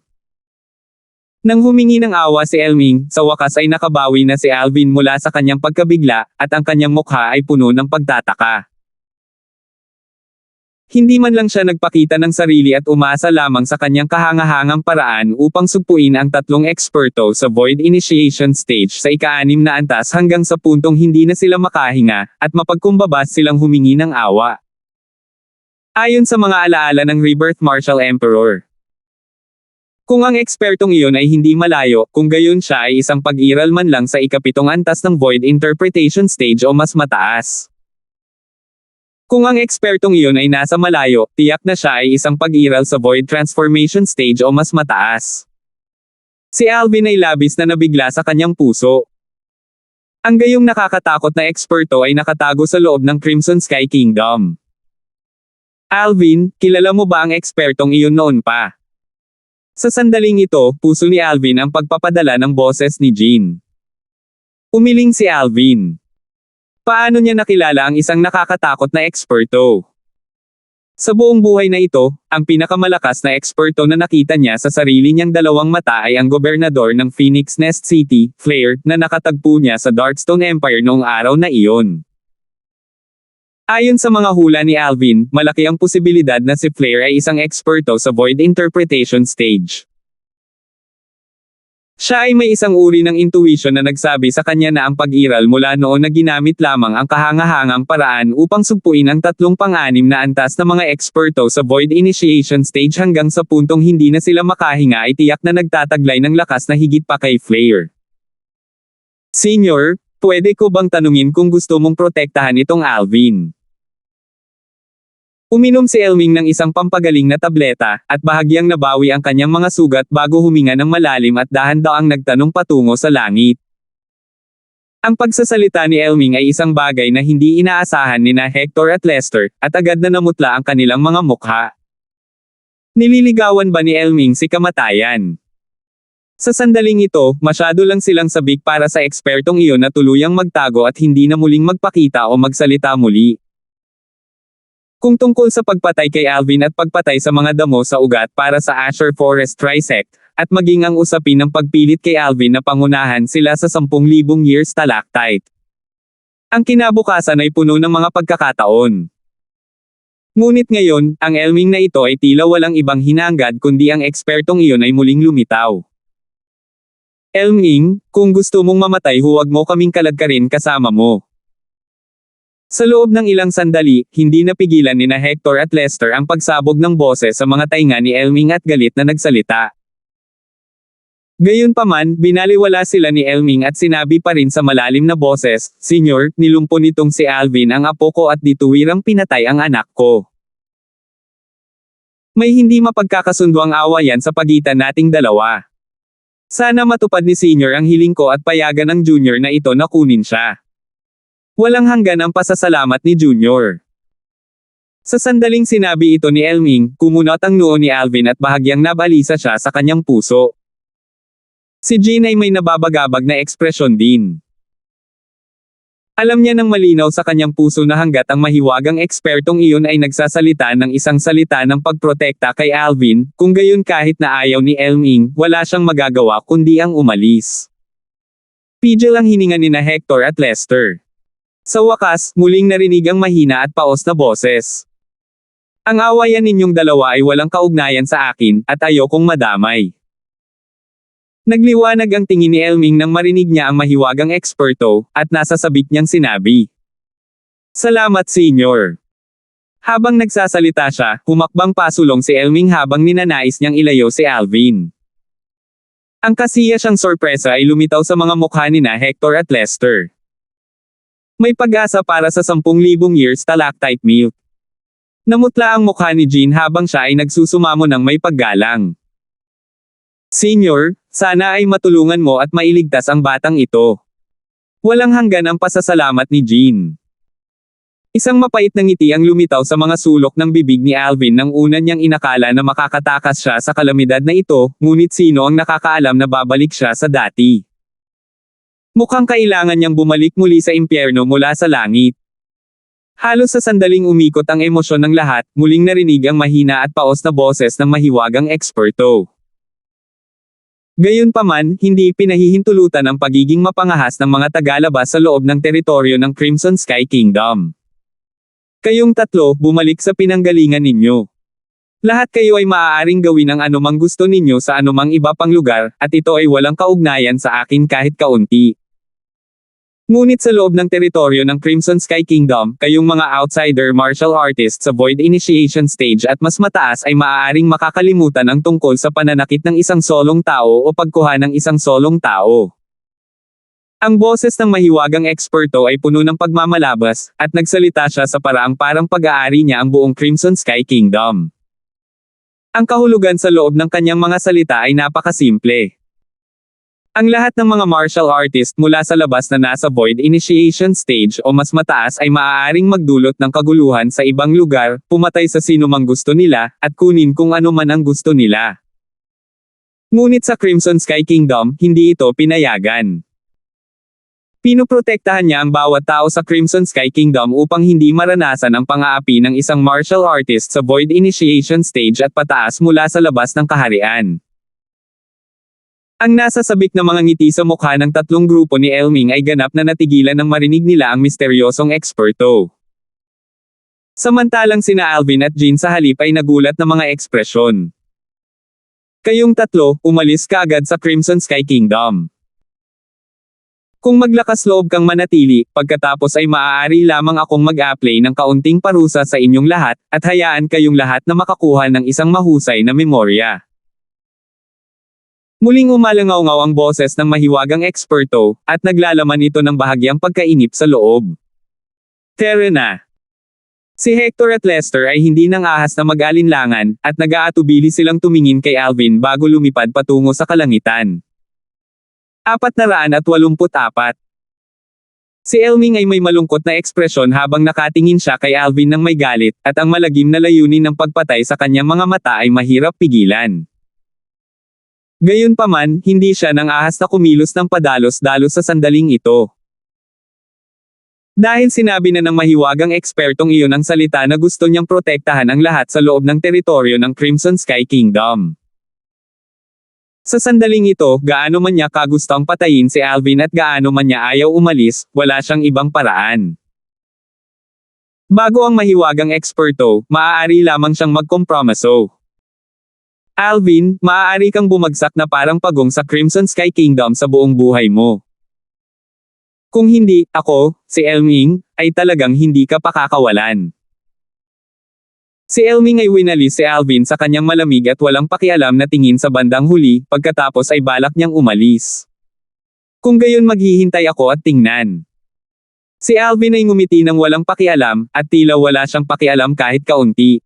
Nang humingi ng awa si Elming, sa wakas ay nakabawi na si Alvin mula sa kanyang pagkabigla, at ang kanyang mukha ay puno ng pagtataka. Hindi man lang siya nagpakita ng sarili at umasa lamang sa kanyang kahangahangang paraan upang sugpuin ang tatlong eksperto sa Void Initiation Stage sa ika-6 na antas hanggang sa puntong hindi na sila makahinga, at mapagkumbaba silang humingi ng awa. Ayon sa mga alaala ng Rebirth Martial Emperor. Kung ang ekspertong iyon ay hindi malayo, kung gayon siya ay isang pag-iral man lang sa ikapitong antas ng Void Interpretation Stage o mas mataas. Kung ang ekspertong iyon ay nasa malayo, tiyak na siya ay isang pag-iral sa Void Transformation Stage o mas mataas. Si Alvin ay labis na nabigla sa kanyang puso. Ang gayong nakakatakot na eksperto ay nakatago sa loob ng Crimson Sky Kingdom. Alvin, kilala mo ba ang ekspertong iyon noon pa? Sa sandaling ito, puso ni Alvin ang pagpapadala ng boses ni Jean. Umiling si Alvin. Paano niya nakilala ang isang nakakatakot na eksperto? Sa buong buhay na ito, ang pinakamalakas na eksperto na nakita niya sa sarili niyang dalawang mata ay ang gobernador ng Phoenix Nest City, Flair, na nakatagpo niya sa Darkstone Empire noong araw na iyon. Ayon sa mga hula ni Alvin, malaki ang posibilidad na si Flair ay isang eksperto sa Void Interpretation Stage. Siya ay may isang uri ng intuition na nagsabi sa kanya na ang pag-iral mula noon na ginamit lamang ang kahangahangang paraan upang sugpuin ang tatlong pang-anim na antas na mga eksperto sa Void Initiation Stage hanggang sa puntong hindi na sila makahinga ay tiyak na nagtataglay ng lakas na higit pa kay Flair. Senior, pwede ko bang tanungin kung gusto mong protektahan itong Alvin? Uminom si Elming ng isang pampagaling na tableta, at bahagyang nabawi ang kanyang mga sugat bago huminga ng malalim at dahan-daang nagtanong patungo sa langit. Ang pagsasalita ni Elming ay isang bagay na hindi inaasahan nina Hector at Lester, at agad na namutla ang kanilang mga mukha. Nililigawan ba ni Elming si kamatayan? Sa sandaling ito, masyado lang silang sabik para sa ekspertong iyon na tuluyang magtago at hindi na muling magpakita o magsalita muli. Kung tungkol sa pagpatay kay Alvin at pagpatay sa mga damo sa ugat para sa Asher Forest Trisect, at maging ang usapin ng pagpilit kay Alvin na pangunahan sila sa 10,000 years stalactite. Ang kinabukasan ay puno ng mga pagkakataon. Ngunit ngayon, ang Elming na ito ay tila walang ibang hinangad kundi ang ekspertong iyon ay muling lumitaw. Elming, kung gusto mong mamatay huwag mo kaming kaladkarin kasama mo. Sa loob ng ilang sandali, hindi napigilan nina Hector at Lester ang pagsabog ng boses sa mga tainga ni Elming at galit na nagsalita. Gayunpaman, binaliwala sila ni Elming at sinabi pa rin sa malalim na boses, "Senyor, nilumpo nitong si Alvin ang apo ko at dituwirang pinatay ang anak ko. May hindi mapagkakasunduang awayan sa pagitan nating dalawa. Sana matupad ni Senior ang hiling ko at payagan ng Junior na ito na kunin siya." Walang hanggan ang pasasalamat ni Junior. Sa sandaling sinabi ito ni Elming, kumunot ang noo ni Alvin at bahagyang nabalisa siya sa kanyang puso. Si Jean ay may nababagabag na ekspresyon din. Alam niya ng malinaw sa kanyang puso na hanggat ang mahiwagang ekspertong iyon ay nagsasalita ng isang salita ng pagprotekta kay Alvin, kung gayon kahit na ayaw ni Elming, wala siyang magagawa kundi ang umalis. Pigil ang hininga ni na Hector at Lester. Sa wakas, muling narinig ang mahina at paos na boses. "Ang awayan ninyong dalawa ay walang kaugnayan sa akin, at ayokong madamay." Nagliwanag ang tingin ni Elming nang marinig niya ang mahiwagang eksperto, at nasa sabik niyang sinabi, "Salamat, Senyor." Habang nagsasalita siya, humakbang pasulong si Elming habang ninanais niyang ilayo si Alvin. Ang kasiya siyang sorpresa ay lumitaw sa mga mukha ni na Hector at Lester. May pag-asa para sa 10,000 years stalactite milk. Namutla ang mukha ni Jean habang siya ay nagsusumamo ng may paggalang. "Senyor, sana ay matulungan mo at mailigtas ang batang ito." Walang hanggan ang pasasalamat ni Jean. Isang mapait na ngiti ang lumitaw sa mga sulok ng bibig ni Alvin nang una niyang inakala na makakatakas siya sa kalamidad na ito, ngunit sino ang nakakaalam na babalik siya sa dati. Mukhang kailangan niyang bumalik muli sa impyerno mula sa langit. Halos sa sandaling umikot ang emosyon ng lahat, muling narinig ang mahina at paos na boses ng mahiwagang eksperto. Gayunpaman, hindi pinahihintulutan ang pagiging mapangahas ng mga tagalabas sa loob ng teritoryo ng Crimson Sky Kingdom. Kayong tatlo, bumalik sa pinanggalingan ninyo. Lahat kayo ay maaaring gawin ang anumang gusto ninyo sa anumang iba pang lugar, at ito ay walang kaugnayan sa akin kahit kaunti. Ngunit sa loob ng teritoryo ng Crimson Sky Kingdom, kayong mga outsider martial artists sa Void Initiation Stage at mas mataas ay maaaring makakalimutan ang tungkol sa pananakit ng isang solong tao o pagkuha ng isang solong tao. Ang boses ng mahiwagang eksperto ay puno ng pagmamalabas, at nagsalita siya sa paraang parang pag-aari niya ang buong Crimson Sky Kingdom. Ang kahulugan sa loob ng kanyang mga salita ay napakasimple. Ang lahat ng mga martial artist mula sa labas na nasa Void Initiation Stage o mas mataas ay maaaring magdulot ng kaguluhan sa ibang lugar, pumatay sa sinumang gusto nila, at kunin kung ano man ang gusto nila. Ngunit sa Crimson Sky Kingdom, hindi ito pinayagan. Pinoprotektahan niya ang bawat tao sa Crimson Sky Kingdom upang hindi maranasan ang pang-aapi ng isang martial artist sa Void Initiation Stage at pataas mula sa labas ng kaharian. Ang nasa sabik na mga ngiti sa mukha ng tatlong grupo ni Elming ay ganap na natigilan nang marinig nila ang misteryosong eksperto. Samantalang sina Alvin at Jean sa halip ay nagulat na mga ekspresyon. "Kayong tatlo, umalis ka agad sa Crimson Sky Kingdom. Kung maglakas loob kang manatili, pagkatapos ay maaari lamang akong mag-apply ng kaunting parusa sa inyong lahat, at hayaan kayong lahat na makakuha ng isang mahusay na memorya." Muling umalangaw-ngaw ang boses ng mahiwagang eksperto, at naglalaman ito ng bahagyang pagkainip sa loob. "Tara na." Si Hector at Lester ay hindi nang ahas na mag-alinlangan, at nag-aatubili silang tumingin kay Alvin bago lumipad patungo sa kalangitan. 484. Si Elming ay may malungkot na ekspresyon habang nakatingin siya kay Alvin ng may galit, at ang malagim na layunin ng pagpatay sa kanyang mga mata ay mahirap pigilan. Gayunpaman, hindi siya nang ahas na kumilos ng padalos-dalos sa sandaling ito. Dahil sinabi na ng mahiwagang ekspertong iyon ang salita na gusto niyang protektahan ang lahat sa loob ng teritoryo ng Crimson Sky Kingdom. Sa sandaling ito, gaano man niya kagustong patayin si Alvin at gaano man niya ayaw umalis, wala siyang ibang paraan. Bago ang mahiwagang eksperto, maaari lamang siyang magkompromiso. "Alvin, maaari kang bumagsak na parang pagong sa Crimson Sky Kingdom sa buong buhay mo. Kung hindi, ako, si Elming, ay talagang hindi ka pakakawalan." Si Elming ay winalis si Alvin sa kanyang malamig at walang pakialam na tingin sa bandang huli, pagkatapos ay balak niyang umalis. Kung gayon maghihintay ako at tingnan. Si Alvin ay ngumiti ng walang pakialam, at tila wala siyang pakialam kahit kaunti.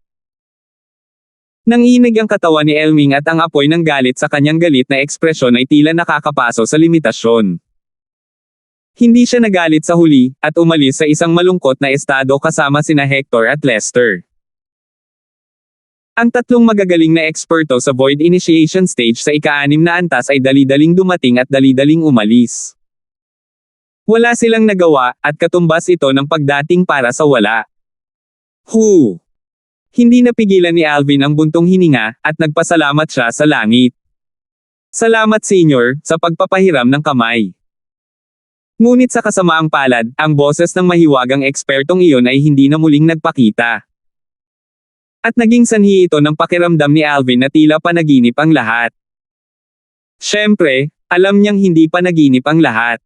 Nanginig ang katawan ni Elming at ang apoy ng galit sa kanyang galit na ekspresyon ay tila nakakapaso sa limitasyon. Hindi siya nagalit sa huli, at umalis sa isang malungkot na estado kasama sina Hector at Lester. Ang tatlong magagaling na eksperto sa void initiation stage sa ika-6 na antas ay dali-daling dumating at dali-daling umalis. Wala silang nagawa, at katumbas ito ng pagdating para sa wala. Hindi napigilan ni Alvin ang buntong hininga, at nagpasalamat siya sa langit. Salamat Senyor, sa pagpapahiram ng kamay. Ngunit sa kasamaang palad, ang boses ng mahiwagang ekspertong iyon ay hindi na muling nagpakita. At naging sanhi ito ng pakiramdam ni Alvin na tila panaginip ang lahat. Siyempre, alam niyang hindi panaginip ang lahat.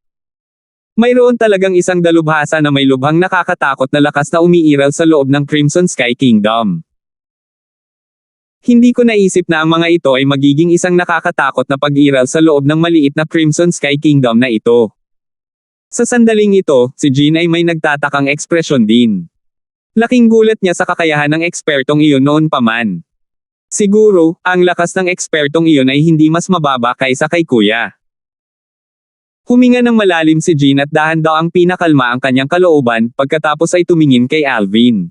Mayroon talagang isang dalubhasa na may lubhang nakakatakot na lakas na umiiral sa loob ng Crimson Sky Kingdom. Hindi ko naisip na ang mga ito ay magiging isang nakakatakot na pag-iral sa loob ng maliit na Crimson Sky Kingdom na ito. Sa sandaling ito, si Jean ay may nagtatakang ekspresyon din. Laking gulat niya sa kakayahan ng ekspertong iyon noon pa man. Siguro, ang lakas ng ekspertong iyon ay hindi mas mababa kaysa kay Kuya. Huminga ng malalim si Jean at dahan-daang pinakalma ang kanyang kalooban, pagkatapos ay tumingin kay Alvin.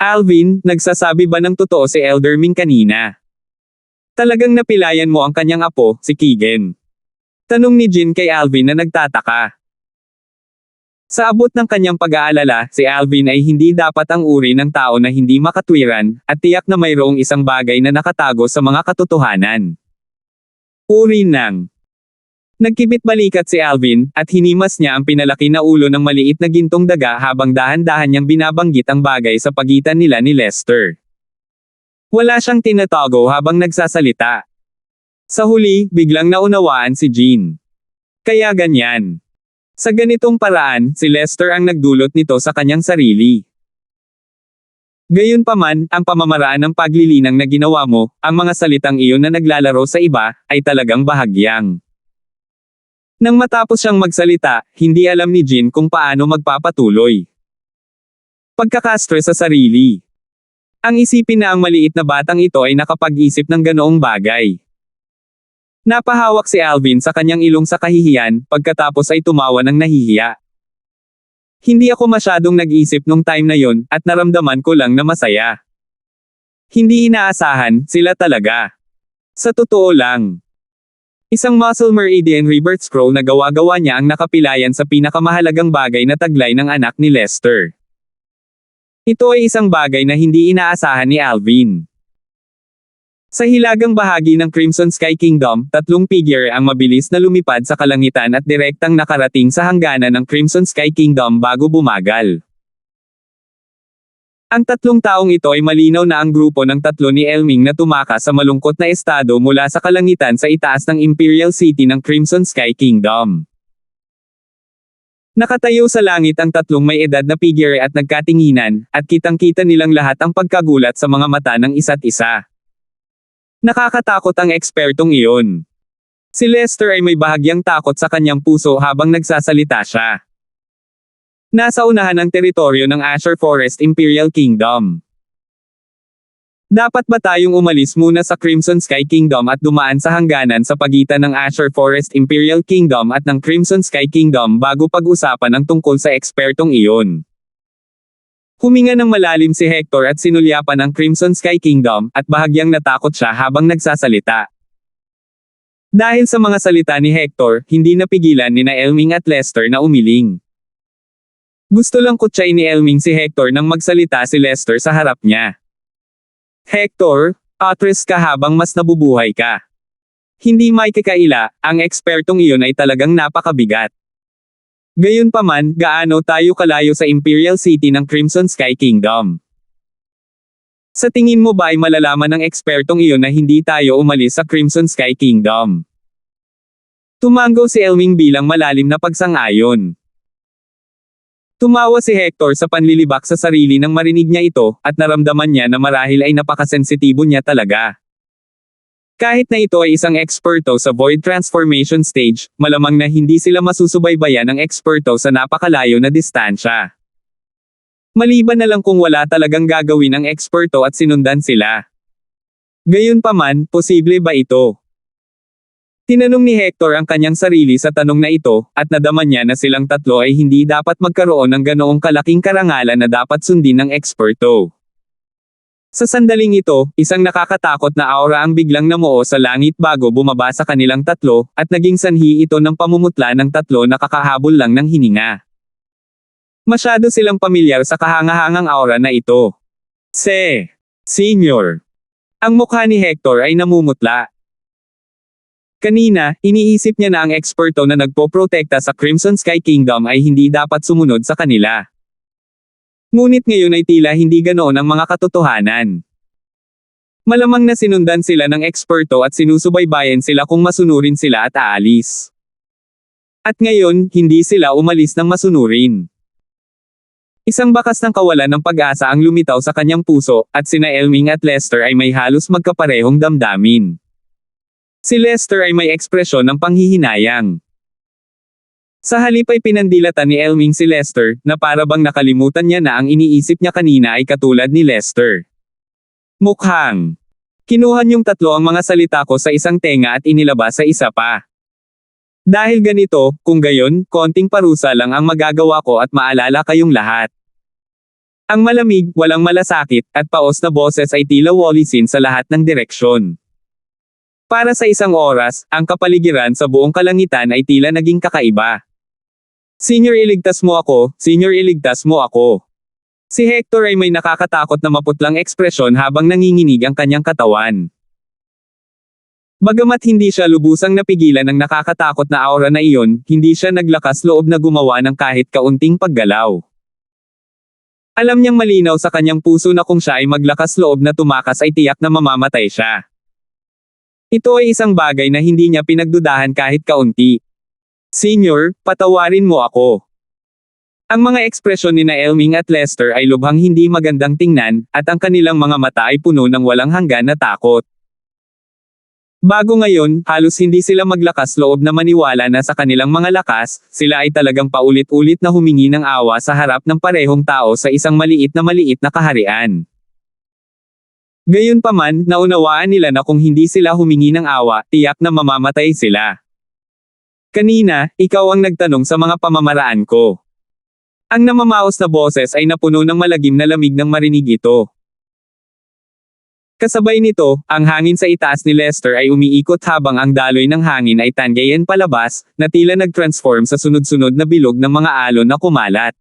Alvin, nagsasabi ba ng totoo si Elder Ming kanina? Talagang napilayan mo ang kanyang apo, si Keegan? Tanong ni Jean kay Alvin na nagtataka. Sa abot ng kanyang pag-aalala, si Alvin ay hindi dapat ang uri ng tao na hindi makatwiran, at tiyak na mayroong isang bagay na nakatago sa mga katotohanan. Uri ng. Nagkibit-balikat si Alvin, at hinimas niya ang pinalaki na ulo ng maliit na gintong daga habang dahan-dahan niyang binabanggit ang bagay sa pagitan nila ni Lester. Wala siyang tinatago habang nagsasalita. Sa huli, biglang naunawaan si Jean. Kaya ganyan. Sa ganitong paraan, si Lester ang nagdulot nito sa kanyang sarili. Gayunpaman, ang pamamaraan ng paglilinang na ginawa mo, ang mga salitang iyon na naglalaro sa iba, ay talagang bahagyang. Nang matapos siyang magsalita, hindi alam ni Jean kung paano magpapatuloy. Pagkakastres sa sarili. Ang isipin na ang maliit na batang ito ay nakapag-isip ng ganoong bagay. Napahawak si Alvin sa kanyang ilong sa kahihiyan, pagkatapos ay tumawa ng nahihiya. Hindi ako masyadong nag-isip nung time na yon, at naramdaman ko lang na masaya. Hindi inaasahan, sila talaga. Sa totoo lang. Isang muscle meridian rebirth scroll na gawa-gawa niya ang nakapilayan sa pinakamahalagang bagay na taglay ng anak ni Lester. Ito ay isang bagay na hindi inaasahan ni Alvin. Sa hilagang bahagi ng Crimson Sky Kingdom, tatlong figure ang mabilis na lumipad sa kalangitan at direktang nakarating sa hangganan ng Crimson Sky Kingdom bago bumagal. Ang tatlong taong ito ay malinaw na ang grupo ng tatlo ni Elming na tumakas sa malungkot na estado mula sa kalangitan sa itaas ng Imperial City ng Crimson Sky Kingdom. Nakatayo sa langit ang tatlong may edad na figure at nagkatinginan, at kitang-kita nilang lahat ang pagkagulat sa mga mata ng isa't isa. Nakakatakot ang ekspertong iyon. Si Lester ay may bahagyang takot sa kanyang puso habang nagsasalita siya. Nasa unahan ng teritoryo ng Azure Forest Imperial Kingdom. Dapat ba tayong umalis muna sa Crimson Sky Kingdom at dumaan sa hangganan sa pagitan ng Azure Forest Imperial Kingdom at ng Crimson Sky Kingdom bago pag-usapan ang tungkol sa ekspertong iyon? Huminga ng malalim si Hector at sinulyapan ang Crimson Sky Kingdom, at bahagyang natakot siya habang nagsasalita. Dahil sa mga salita ni Hector, hindi napigilan nina Elming at Lester na umiling. Gusto lang kutsain ni Elming si Hector nang magsalita si Lester sa harap niya. Hector, atras ka habang mas nabubuhay ka. Hindi may kakaila, ang ekspertong iyon ay talagang napakabigat. Gayunpaman, gaano tayo kalayo sa Imperial City ng Crimson Sky Kingdom? Sa tingin mo ba ay malalaman ng ekspertong iyon na hindi tayo umalis sa Crimson Sky Kingdom? Tumango si Elming bilang malalim na pagsang-ayon. Tumawa si Hector sa panlilibak sa sarili nang marinig niya ito, at naramdaman niya na marahil ay napakasensitibo niya talaga. Kahit na ito ay isang eksperto sa void transformation stage, malamang na hindi sila masusubaybayan ng eksperto sa napakalayo na distansya. Maliban na lang kung wala talagang gagawin ang eksperto at sinundan sila. Gayunpaman, posible ba ito? Tinanong ni Hector ang kanyang sarili sa tanong na ito, at nadama niya na silang tatlo ay hindi dapat magkaroon ng ganoong kalaking karangalan na dapat sundin ng eksperto. Sa sandaling ito, isang nakakatakot na aura ang biglang namuo sa langit bago bumaba sa kanilang tatlo, at naging sanhi ito ng pamumutla ng tatlo na kakahabol lang ng hininga. Masyado silang pamilyar sa kahangahangang aura na ito. Senior. Ang mukha ni Hector ay namumutla. Kanina, iniisip niya na ang eksperto na nagpoprotekta sa Crimson Sky Kingdom ay hindi dapat sumunod sa kanila. Ngunit ngayon ay tila hindi ganoon ang mga katotohanan. Malamang na sinundan sila ng eksperto at sinusubaybayan sila kung masunurin sila at aalis. At ngayon, hindi sila umalis ng masunurin. Isang bakas ng kawalan ng pag-asa ang lumitaw sa kanyang puso, at sina Elming at Lester ay may halos magkaparehong damdamin. Si Lester ay may ekspresyon ng panghihinayang. Sa halip ay pinandilatan ni Elming si Lester, na para bang nakalimutan niya na ang iniisip niya kanina ay katulad ni Lester. Mukhang. Kinuha niyong tatlo ang mga salita ko sa isang tenga at inilabas sa isa pa. Dahil ganito, kung gayon, konting parusa lang ang magagawa ko at maalala kayong lahat. Ang malamig, walang malasakit, at paos na boses ay tila walisin sa lahat ng direksyon. Para sa isang oras, ang kapaligiran sa buong kalangitan ay tila naging kakaiba. Senior, iligtas mo ako, Senior, iligtas mo ako. Si Hector ay may nakakatakot na maputlang ekspresyon habang nanginginig ang kanyang katawan. Bagamat hindi siya lubusang napigilan ng nakakatakot na aura na iyon, hindi siya naglakas loob na gumawa ng kahit kaunting paggalaw. Alam niyang malinaw sa kanyang puso na kung siya ay maglakas loob na tumakas ay tiyak na mamamatay siya. Ito ay isang bagay na hindi niya pinagdudahan kahit kaunti. Senior, patawarin mo ako. Ang mga ekspresyon ni Elming at Lester ay lubhang hindi magandang tingnan, at ang kanilang mga mata ay puno ng walang hanggan na takot. Bago ngayon, halos hindi sila maglakas loob na maniwala na sa kanilang mga lakas, sila ay talagang paulit-ulit na humingi ng awa sa harap ng parehong tao sa isang maliit na kaharian. Gayunpaman, naunawaan nila na kung hindi sila humingi ng awa, tiyak na mamamatay sila. Kanina, ikaw ang nagtanong sa mga pamamaraan ko. Ang namamaos na boses ay napuno ng malagim na lamig nang marinig ito. Kasabay nito, ang hangin sa itaas ni Lester ay umiikot habang ang daloy ng hangin ay tanggayan palabas, na tila nag-transform sa sunod-sunod na bilog ng mga alon na kumalat.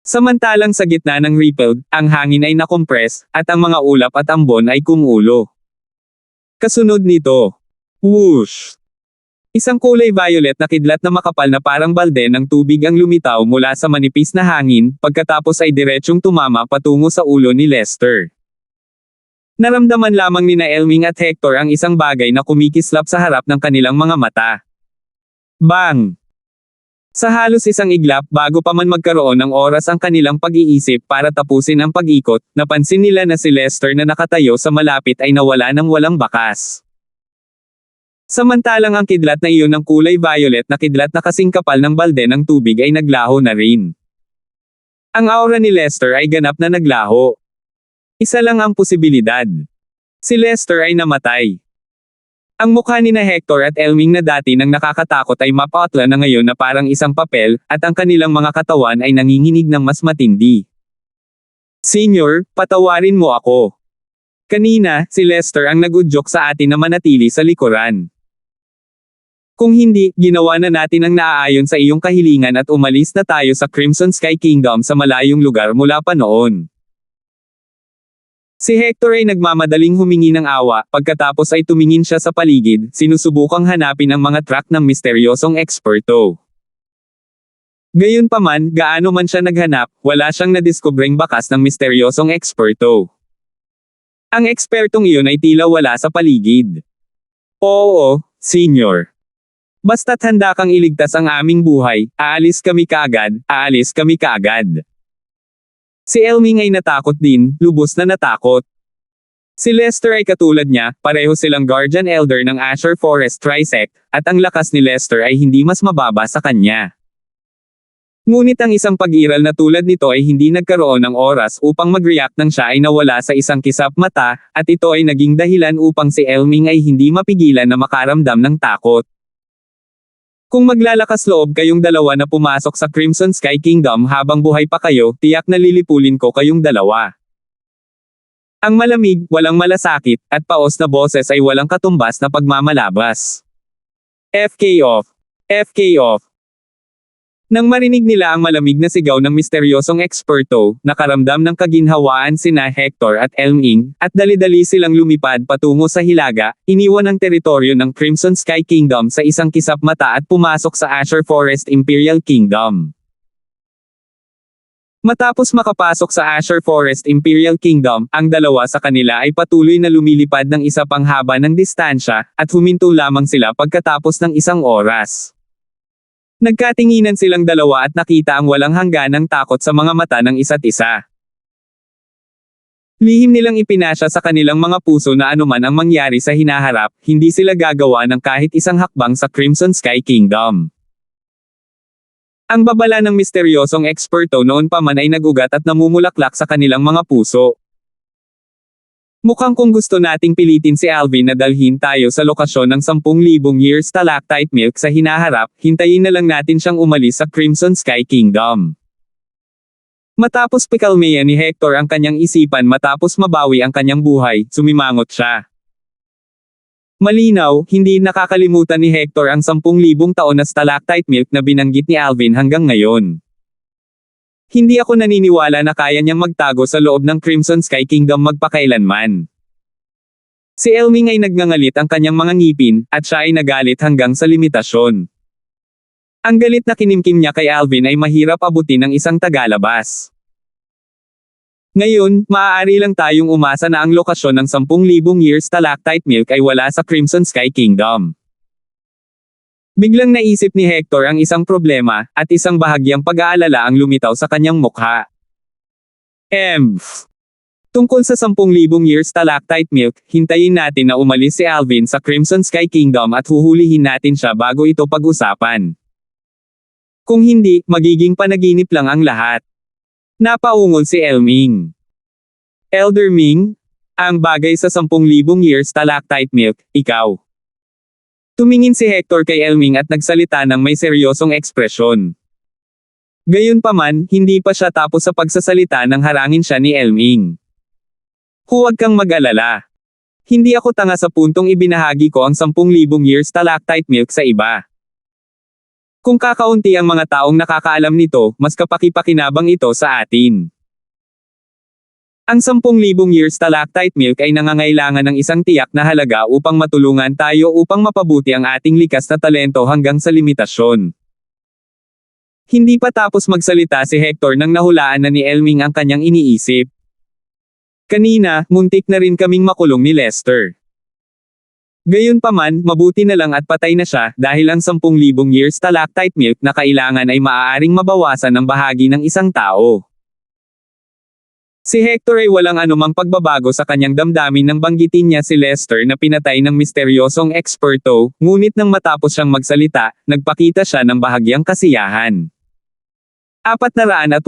Samantalang sa gitna ng ripple, ang hangin ay nakompress, at ang mga ulap at ambon ay kumulo. Kasunod nito, whoosh! Isang kulay violet na kidlat na makapal na parang balde ng tubig ang lumitaw mula sa manipis na hangin, pagkatapos ay diretsyong tumama patungo sa ulo ni Lester. Naramdaman lamang ni Elming at Hector ang isang bagay na kumikislap sa harap ng kanilang mga mata. Bang! Sa halos isang iglap bago pa man magkaroon ng oras ang kanilang pag-iisip para tapusin ang pag-ikot, napansin nila na si Lester na nakatayo sa malapit ay nawala ng walang bakas. Samantalang ang kidlat na iyon ng kulay violet na kidlat na kasing kapal ng balde ng tubig ay naglaho na rin. Ang aura ni Lester ay ganap na naglaho. Isa lang ang posibilidad. Si Lester ay namatay. Ang mukha ni Hector at Elming na dati nang nakakatakot ay mapatla na ngayon na parang isang papel, at ang kanilang mga katawan ay nanginginig ng mas matindi. Senior, patawarin mo ako. Kanina, si Lester ang nag-udyok sa atin na manatili sa likuran. Kung hindi, ginawa na natin ang naaayon sa iyong kahilingan at umalis na tayo sa Crimson Sky Kingdom sa malayong lugar mula pa noon. Si Hector ay nagmamadaling humingi ng awa, pagkatapos ay tumingin siya sa paligid, sinusubukang hanapin ang mga track ng misteryosong eksperto. Gayunpaman, gaano man siya naghanap, wala siyang nadiskubreng bakas ng misteryosong eksperto. Ang ekspertong iyon ay tila wala sa paligid. Oo, Senior. Basta't handa kang iligtas ang aming buhay, aalis kami kaagad, aalis kami kaagad. Si Elming ay natakot din, lubos na natakot. Si Lester ay katulad niya, pareho silang Guardian Elder ng Azure Forest Trisect, at ang lakas ni Lester ay hindi mas mababa sa kanya. Ngunit ang isang pag-iral na tulad nito ay hindi nagkaroon ng oras upang mag-react nang siya ay nawala sa isang kisap mata, at ito ay naging dahilan upang si Elming ay hindi mapigilan na makaramdam ng takot. Kung maglalakas loob kayong dalawa na pumasok sa Crimson Sky Kingdom habang buhay pa kayo, tiyak na lilipulin ko kayong dalawa. Ang malamig, walang malasakit, at paos na boses ay walang katumbas na pagmamalabas. FK off. FK off. Nang marinig nila ang malamig na sigaw ng misteryosong eksperto, nakaramdam ng kaginhawaan sina Hector at Elming, at dali-dali silang lumipad patungo sa hilaga, iniwan ang teritoryo ng Crimson Sky Kingdom sa isang kisap mata at pumasok sa Azure Forest Imperial Kingdom. Matapos makapasok sa Azure Forest Imperial Kingdom, ang dalawa sa kanila ay patuloy na lumilipad ng isa pang haba ng distansya, at huminto lamang sila pagkatapos ng isang oras. Nagkatinginan silang dalawa at nakita ang walang hangganang takot sa mga mata ng isa't isa. Lihim nilang ipinasya sa kanilang mga puso na anuman ang mangyari sa hinaharap, hindi sila gagawa ng kahit isang hakbang sa Crimson Sky Kingdom. Ang babala ng misteryosong eksperto noon pa man ay nagugat at namumulaklak sa kanilang mga puso. Mukhang kung gusto nating pilitin si Alvin na dalhin tayo sa lokasyon ng 10,000 year stalactite milk sa hinaharap, hintayin na lang natin siyang umalis sa Crimson Sky Kingdom. Matapos pikalmeya ni Hector ang kanyang isipan matapos mabawi ang kanyang buhay, sumimangot siya. Malinaw, hindi nakakalimutan ni Hector ang 10,000 taon na stalactite milk na binanggit ni Alvin hanggang ngayon. Hindi ako naniniwala na kaya niyang magtago sa loob ng Crimson Sky Kingdom magpakailanman. Si Elming ay nagngangalit ang kanyang mga ngipin, at siya ay nagalit hanggang sa limitasyon. Ang galit na kinimkim niya kay Alvin ay mahirap abutin ng isang tagalabas. Ngayon, maaari lang tayong umasa na ang lokasyon ng 10,000 year stalactite milk ay wala sa Crimson Sky Kingdom. Biglang naisip ni Hector ang isang problema, at isang bahagyang pag-aalala ang lumitaw sa kanyang mukha. Tungkol sa 10,000 year stalactite milk, hintayin natin na umalis si Alvin sa Crimson Sky Kingdom at huhulihin natin siya bago ito pag-usapan. Kung hindi, magiging panaginip lang ang lahat. Napaungol si Elming. Elder Ming, ang bagay sa 10,000 year stalactite milk, ikaw. Tumingin si Hector kay Elming at nagsalita ng may seryosong ekspresyon. Gayunpaman, hindi pa siya tapos sa pagsasalita nang harangin siya ni Elming. Huwag kang mag-alala. Hindi ako tanga sa puntong ibinahagi ko ang 10,000 year stalactite milk sa iba. Kung kakaunti ang mga taong nakakaalam nito, mas kapaki-pakinabang ito sa atin. Ang 10,000 year stalactite milk ay nangangailangan ng isang tiyak na halaga upang matulungan tayo upang mapabuti ang ating likas na talento hanggang sa limitasyon. Hindi pa tapos magsalita si Hector nang nahulaan na ni Elming ang kanyang iniisip. Kanina, muntik na rin kaming makulong ni Lester. Gayunpaman, mabuti na lang at patay na siya dahil ang 10,000 year stalactite milk na kailangan ay maaaring mabawasan ng bahagi ng isang tao. Si Hector ay walang anumang pagbabago sa kanyang damdamin nang banggitin niya si Lester na pinatay ng misteryosong eksperto, ngunit nang matapos siyang magsalita, nagpakita siya ng bahagyang kasiyahan. 485.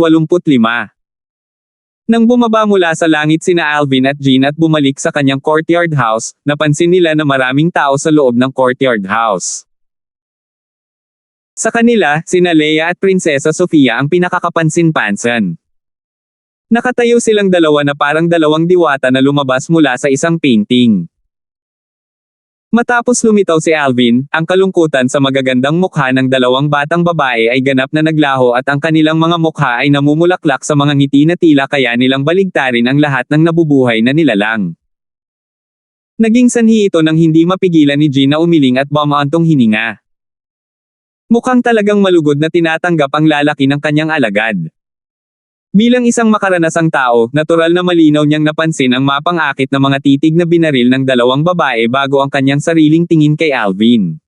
Nang bumaba mula sa langit sina Alvin at Jean at bumalik sa kanyang courtyard house, napansin nila na maraming tao sa loob ng courtyard house. Sa kanila, sina Leia at Prinsesa Sofia ang pinakakapansin-pansin. Nakatayo silang dalawa na parang dalawang diwata na lumabas mula sa isang painting. Matapos lumitaw si Alvin, ang kalungkutan sa magagandang mukha ng dalawang batang babae ay ganap na naglaho at ang kanilang mga mukha ay namumulaklak sa mga ngiti na tila kaya nilang baligtarin ang lahat ng nabubuhay na nilalang. Naging sanhi ito nang hindi mapigilan ni Jean na umiling at bumaantong hininga. Mukhang talagang malugod na tinatanggap ang lalaki ng kanyang alagad. Bilang isang makaranasang tao, natural na malinaw niyang napansin ang mapang-akit na mga titig na binaril ng dalawang babae bago ang kanyang sariling tingin kay Alvin.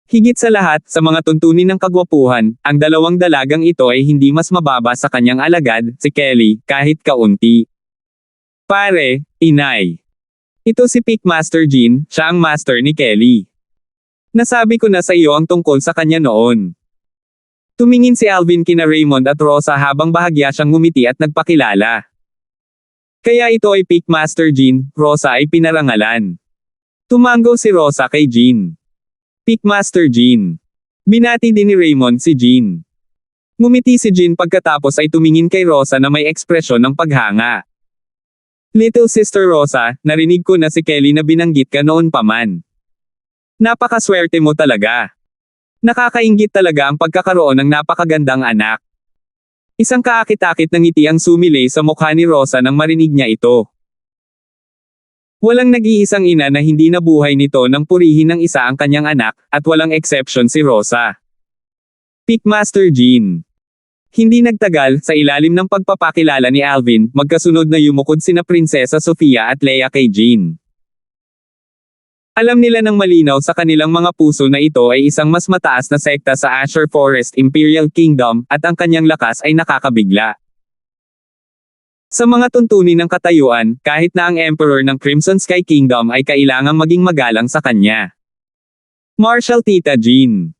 Higit sa lahat, sa mga tuntunin ng kagwapuhan, ang dalawang dalagang ito ay hindi mas mababa sa kanyang alagad, si Kelly, kahit kaunti. Pare, inay. Ito si Pickmaster Jean, siya ang master ni Kelly. Nasabi ko na sa iyo ang tungkol sa kanya noon. Tumingin si Alvin kina Raymond at Rosa habang bahagya siyang ngumiti at nagpakilala. Kaya ito ay Pickmaster Jean, Rosa ay pinarangalan. Tumango si Rosa kay Jean. Pickmaster Jean. Binati din ni Raymond si Jean. Ngumiti si Jean pagkatapos ay tumingin kay Rosa na may ekspresyon ng paghanga. Little Sister Rosa, narinig ko na si Kelly na binanggit ka noon pa man. Napakaswerte mo talaga. Nakakainggit talaga ang pagkakaroon ng napakagandang anak. Isang kaakit-akit ng ngiti ang sumilay sa mukha ni Rosa nang marinig niya ito. Walang nag-iisang ina na hindi nabuhay nito nang purihin ng isa ang kanyang anak, at walang exception si Rosa. Pickmaster Jean. Hindi nagtagal, sa ilalim ng pagpapakilala ni Alvin, magkasunod na yumukod sina Prinsesa Sofia at Leia kay Jean. Alam nila ng malinaw sa kanilang mga puso na ito ay isang mas mataas na sekta sa Azure Forest Imperial Kingdom, at ang kanyang lakas ay nakakabigla. Sa mga tuntunin ng katayuan, kahit na ang Emperor ng Crimson Sky Kingdom ay kailangang maging magalang sa kanya. Marshal Tita Jean.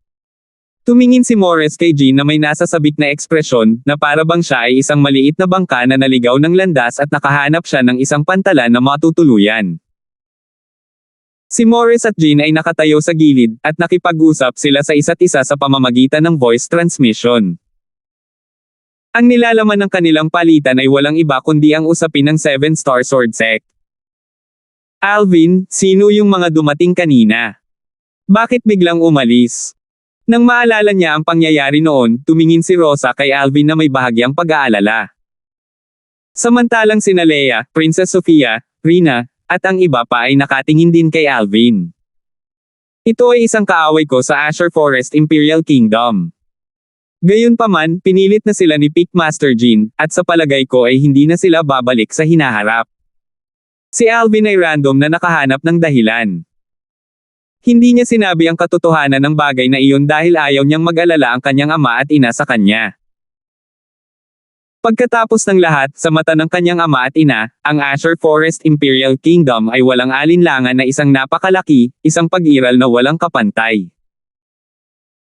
Tumingin si Morris kay Jean na may nasasabik na ekspresyon, na para bang siya ay isang maliit na bangka na naligaw ng landas at nakahanap siya ng isang pantalan na matutuluyan. Si Morris at Jean ay nakatayo sa gilid, at nakipag-usap sila sa isa't isa sa pamamagitan ng voice transmission. Ang nilalaman ng kanilang palitan ay walang iba kundi ang usapin ng Seven Star Sword Sect. Alvin, sino yung mga dumating kanina? Bakit biglang umalis? Nang maalala niya ang pangyayari noon, tumingin si Rosa kay Alvin na may bahagyang pag-aalala. Samantalang sina Leia, Princess Sofia, Rina, at ang iba pa ay nakatingin din kay Alvin. Ito ay isang kaaway ko sa Azure Forest Imperial Kingdom. Gayunpaman, pinilit na sila ni Pickmaster Jean, at sa palagay ko ay hindi na sila babalik sa hinaharap. Si Alvin ay random na nakahanap ng dahilan. Hindi niya sinabi ang katotohanan ng bagay na iyon dahil ayaw niyang mag-alala ang kanyang ama at ina sa kanya. Pagkatapos ng lahat, sa mata ng kanyang ama at ina, ang Azure Forest Imperial Kingdom ay walang alinlangan na isang napakalaki, isang pag-iral na walang kapantay.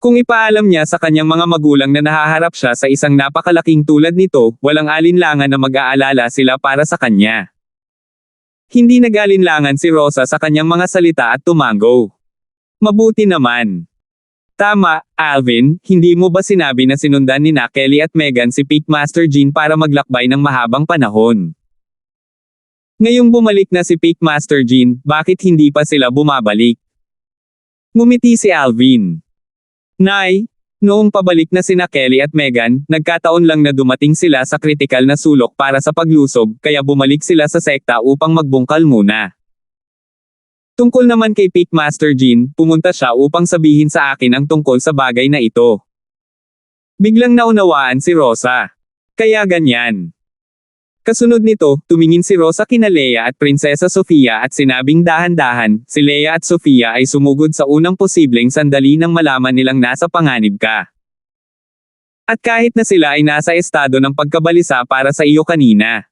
Kung ipaalam niya sa kanyang mga magulang na nahaharap siya sa isang napakalaking tulad nito, walang alinlangan na mag-aalala sila para sa kanya. Hindi nag-alinlangan si Rosa sa kanyang mga salita at tumango. Mabuti naman. Tama, Alvin, hindi mo ba sinabi na sinundan ni Kelly at Meghan si Pickmaster Jean para maglakbay ng mahabang panahon? Ngayong bumalik na si Pickmaster Jean, bakit hindi pa sila bumabalik? Ngumiti si Alvin. Nay, noong pabalik na sina Kelly at Meghan, nagkataon lang na dumating sila sa kritikal na sulok para sa paglusob, kaya bumalik sila sa sekta upang magbungkal muna. Tungkol naman kay Pickmaster Jean, pumunta siya upang sabihin sa akin ang tungkol sa bagay na ito. Biglang naunawaan si Rosa. Kaya ganyan. Kasunod nito, tumingin si Rosa kina Leia at Prinsesa Sofia at sinabing dahan-dahan, si Leia at Sofia ay sumugod sa unang posibleng sandali nang malaman nilang nasa panganib ka. At kahit na sila ay nasa estado ng pagkabalisa para sa iyo kanina.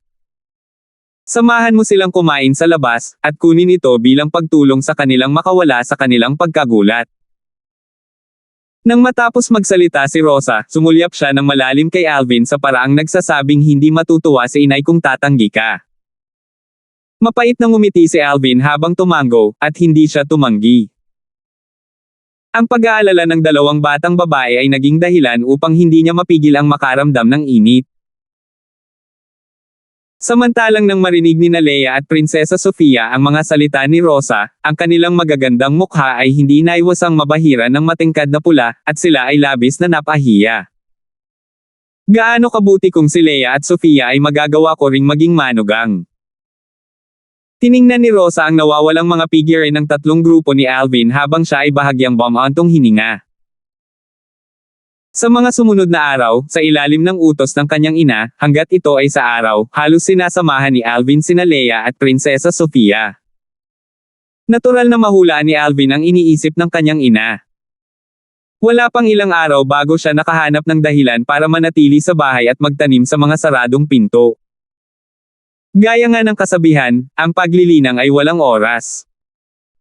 Samahan mo silang kumain sa labas, at kunin ito bilang pagtulong sa kanilang makawala sa kanilang pagkagulat. Nang matapos magsalita si Rosa, sumulyap siya ng malalim kay Alvin sa paraang nagsasabing hindi matutuwa si inay kung tatanggi ka. Mapait na ngumiti si Alvin habang tumango, at hindi siya tumanggi. Ang pag-aalala ng dalawang batang babae ay naging dahilan upang hindi niya mapigil ang makaramdam ng init. Samantalang nang marinig ni Leia at Prinsesa Sofia ang mga salita ni Rosa, ang kanilang magagandang mukha ay hindi naiwasang mabahira ng matingkad na pula, at sila ay labis na napahiya. Gaano kabuti kung si Leia at Sofia ay magagawa ko ring maging manugang. Tiningnan ni Rosa ang nawawalang mga figure ng tatlong grupo ni Alvin habang siya ay bahagyang bumantong hininga. Sa mga sumunod na araw, sa ilalim ng utos ng kanyang ina, hanggat ito ay sa araw, halos sinasamahan ni Alvin sina Leia at Prinsesa Sofia. Natural na mahulaan ni Alvin ang iniisip ng kanyang ina. Wala pang ilang araw bago siya nakahanap ng dahilan para manatili sa bahay at magtanim sa mga saradong pinto. Gaya nga ng kasabihan, ang paglilinang ay walang oras.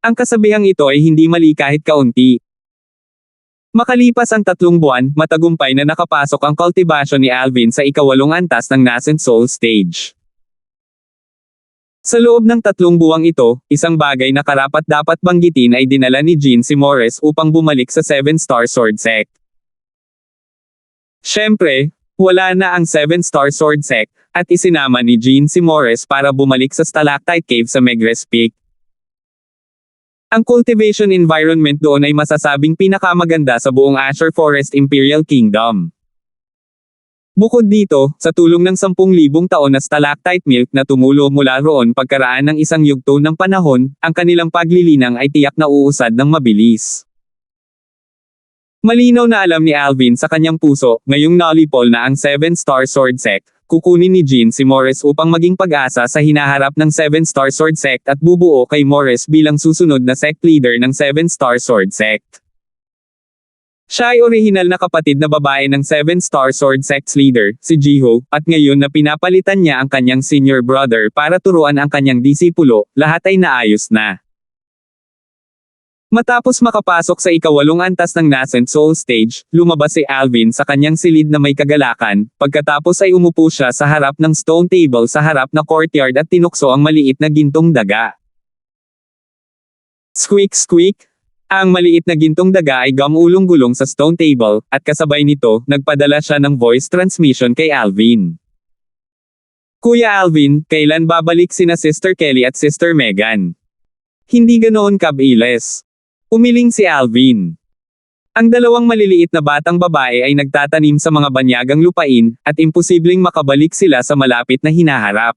Ang kasabihang ito ay hindi mali kahit kaunti. Makalipas ang 3 buwan, matagumpay na nakapasok ang kultibasyon ni Alvin sa ika-8 antas ng nascent soul stage. Sa loob ng 3 buwang ito, isang bagay na karapat-dapat banggitin ay dinala ni Jean si Morris upang bumalik sa 7-star sword sect. Siyempre, wala na ang 7-star sword sect, at isinama ni Jean si Morris para bumalik sa Stalactite Cave sa Megrez Peak. Ang cultivation environment doon ay masasabing pinakamaganda sa buong Azure Forest Imperial Kingdom. Bukod dito, sa tulong ng 10,000 taon na stalactite milk na tumulo mula roon pagkaraan ng isang yugto ng panahon, ang kanilang paglilinang ay tiyak na uusad ng mabilis. Malinaw na alam ni Alvin sa kanyang puso, ngayong nalipol na ang 7-star sword sect, kukunin ni Jean si Morris upang maging pag-asa sa hinaharap ng 7-star sword sect at bubuo kay Morris bilang susunod na sect leader ng 7-star sword sect. Siya ay orihinal na kapatid na babae ng 7-star sword sect's leader, si Jiho, at ngayon na pinapalitan niya ang kanyang senior brother para turuan ang kanyang disipulo, lahat ay naayos na. Matapos makapasok sa ika-8 antas ng nascent soul stage, lumabas si Alvin sa kanyang silid na may kagalakan, pagkatapos ay umupo siya sa harap ng stone table sa harap na courtyard at tinukso ang maliit na gintong daga. Squeak squeak! Ang maliit na gintong daga ay gumulong-gulong sa stone table, at kasabay nito, nagpadala siya ng voice transmission kay Alvin. Kuya Alvin, kailan babalik sina Sister Kelly at Sister Megan? Hindi ganoon kabilis. Umiling si Alvin. Ang 2 maliliit na batang babae ay nagtatanim sa mga banyagang lupain, at imposibleng makabalik sila sa malapit na hinaharap.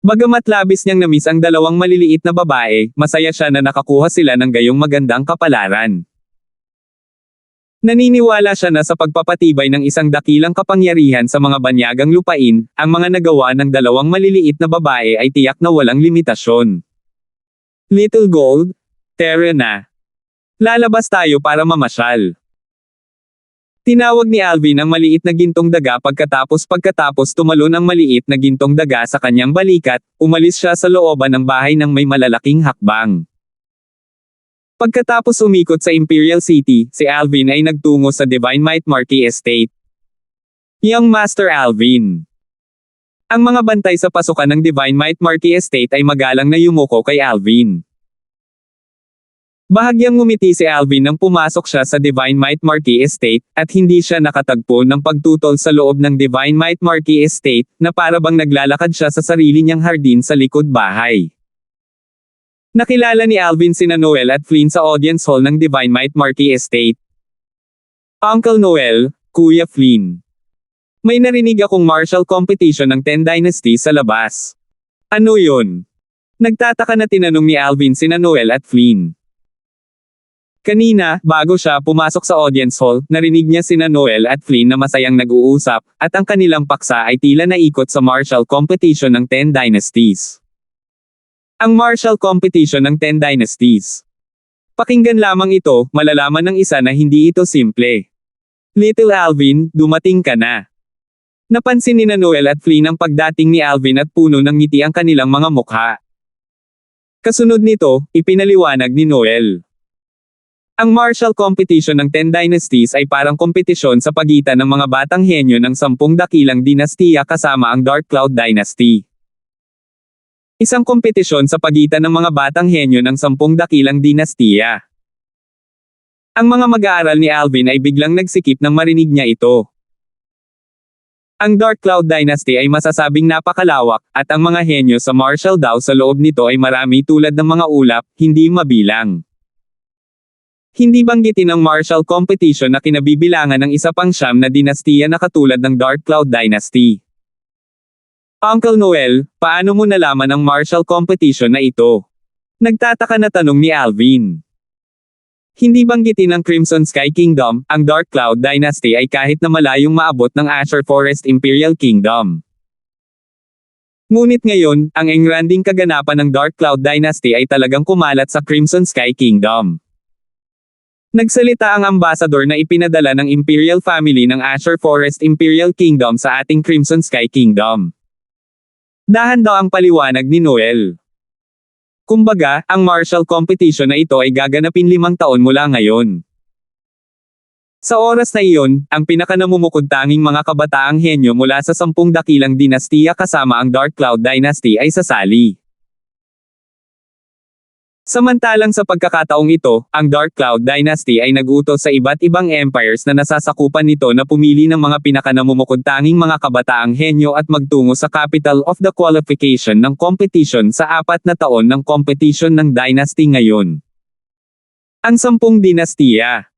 Bagamat labis niyang namiss ang 2 maliliit na babae, masaya siya na nakakuha sila ng gayong magandang kapalaran. Naniniwala siya na sa pagpapatibay ng isang dakilang kapangyarihan sa mga banyagang lupain, ang mga nagawa ng 2 maliliit na babae ay tiyak na walang limitasyon. Little Gold, tara na. Lalabas tayo para mamasyal. Tinawag ni Alvin ang maliit na gintong daga pagkatapos tumalon ang maliit na gintong daga sa kanyang balikat, umalis siya sa looban ng bahay ng may malalaking hakbang. Pagkatapos umikot sa Imperial City, si Alvin ay nagtungo sa Divine Might Marquee Estate. Young Master Alvin. Ang mga bantay sa pasukan ng Divine Might Marquee Estate ay magalang na yumuko kay Alvin. Bahagyang ngumiti si Alvin nang pumasok siya sa Divine Might Marquee Estate, at hindi siya nakatagpo ng pagtutol sa loob ng Divine Might Marquee Estate, na para bang naglalakad siya sa sarili niyang hardin sa likod bahay. Nakilala ni Alvin sina Noel at Flynn sa audience hall ng Divine Might Marquee Estate. Uncle Noel, Kuya Flynn. May narinig akong martial competition ng 10 Dynasty sa labas. Ano yun? Nagtataka na tinanong ni Alvin sina Noel at Flynn. Kanina, bago siya pumasok sa audience hall, narinig niya sina Noel at Flynn na masayang nag-uusap, at ang kanilang paksa ay tila naikot sa martial competition ng 10 Dynasties. Ang martial competition ng 10 Dynasties. Pakinggan lamang ito, malalaman ng isa na hindi ito simple. Little Alvin, dumating ka na. Napansin ni Noel at Flynn ang pagdating ni Alvin at puno ng ngiti ang kanilang mga mukha. Kasunod nito, ipinaliwanag ni Noel. Ang martial competition ng 10 Dynasties ay parang kompetisyon sa pagitan ng mga batang henyo ng 10 dakilang dinastiya kasama ang Dark Cloud Dynasty. Isang kompetisyon sa pagitan ng mga batang henyo ng 10 dakilang dinastiya. Ang mga mag-aaral ni Alvin ay biglang nagsikip nang marinig niya ito. Ang Dark Cloud Dynasty ay masasabing napakalawak, at ang mga henyo sa martial daw sa loob nito ay marami tulad ng mga ulap, hindi mabilang. Hindi banggitin ang martial competition na kinabibilangan ng isa pang 9 na dinastiya na katulad ng Dark Cloud Dynasty. Uncle Noel, paano mo nalaman ang martial competition na ito? Nagtataka na tanong ni Alvin. Hindi banggitin ang Crimson Sky Kingdom, ang Dark Cloud Dynasty ay kahit na malayong maabot ng Azure Forest Imperial Kingdom. Ngunit ngayon, ang engranding kaganapan ng Dark Cloud Dynasty ay talagang kumalat sa Crimson Sky Kingdom. Nagsalita ang ambassador na ipinadala ng Imperial Family ng Azure Forest Imperial Kingdom sa ating Crimson Sky Kingdom. Dahan daw ang paliwanag ni Noel. Kumbaga, ang martial competition na ito ay gaganapin 5 taon mula ngayon. Sa oras na iyon, ang pinakanamumukod-tanging mga kabataang henyo mula sa 10 dakilang dinastiya kasama ang Dark Cloud Dynasty ay sasali. Samantalang sa pagkakataong ito, ang Dark Cloud Dynasty ay nag-utos sa iba't ibang empires na nasasakupan nito na pumili ng mga pinakanamumukod-tanging mga kabataang henyo at magtungo sa capital of the qualification ng competition sa 4 na taon ng competition ng dynasty ngayon. Ang 10 dinastiya.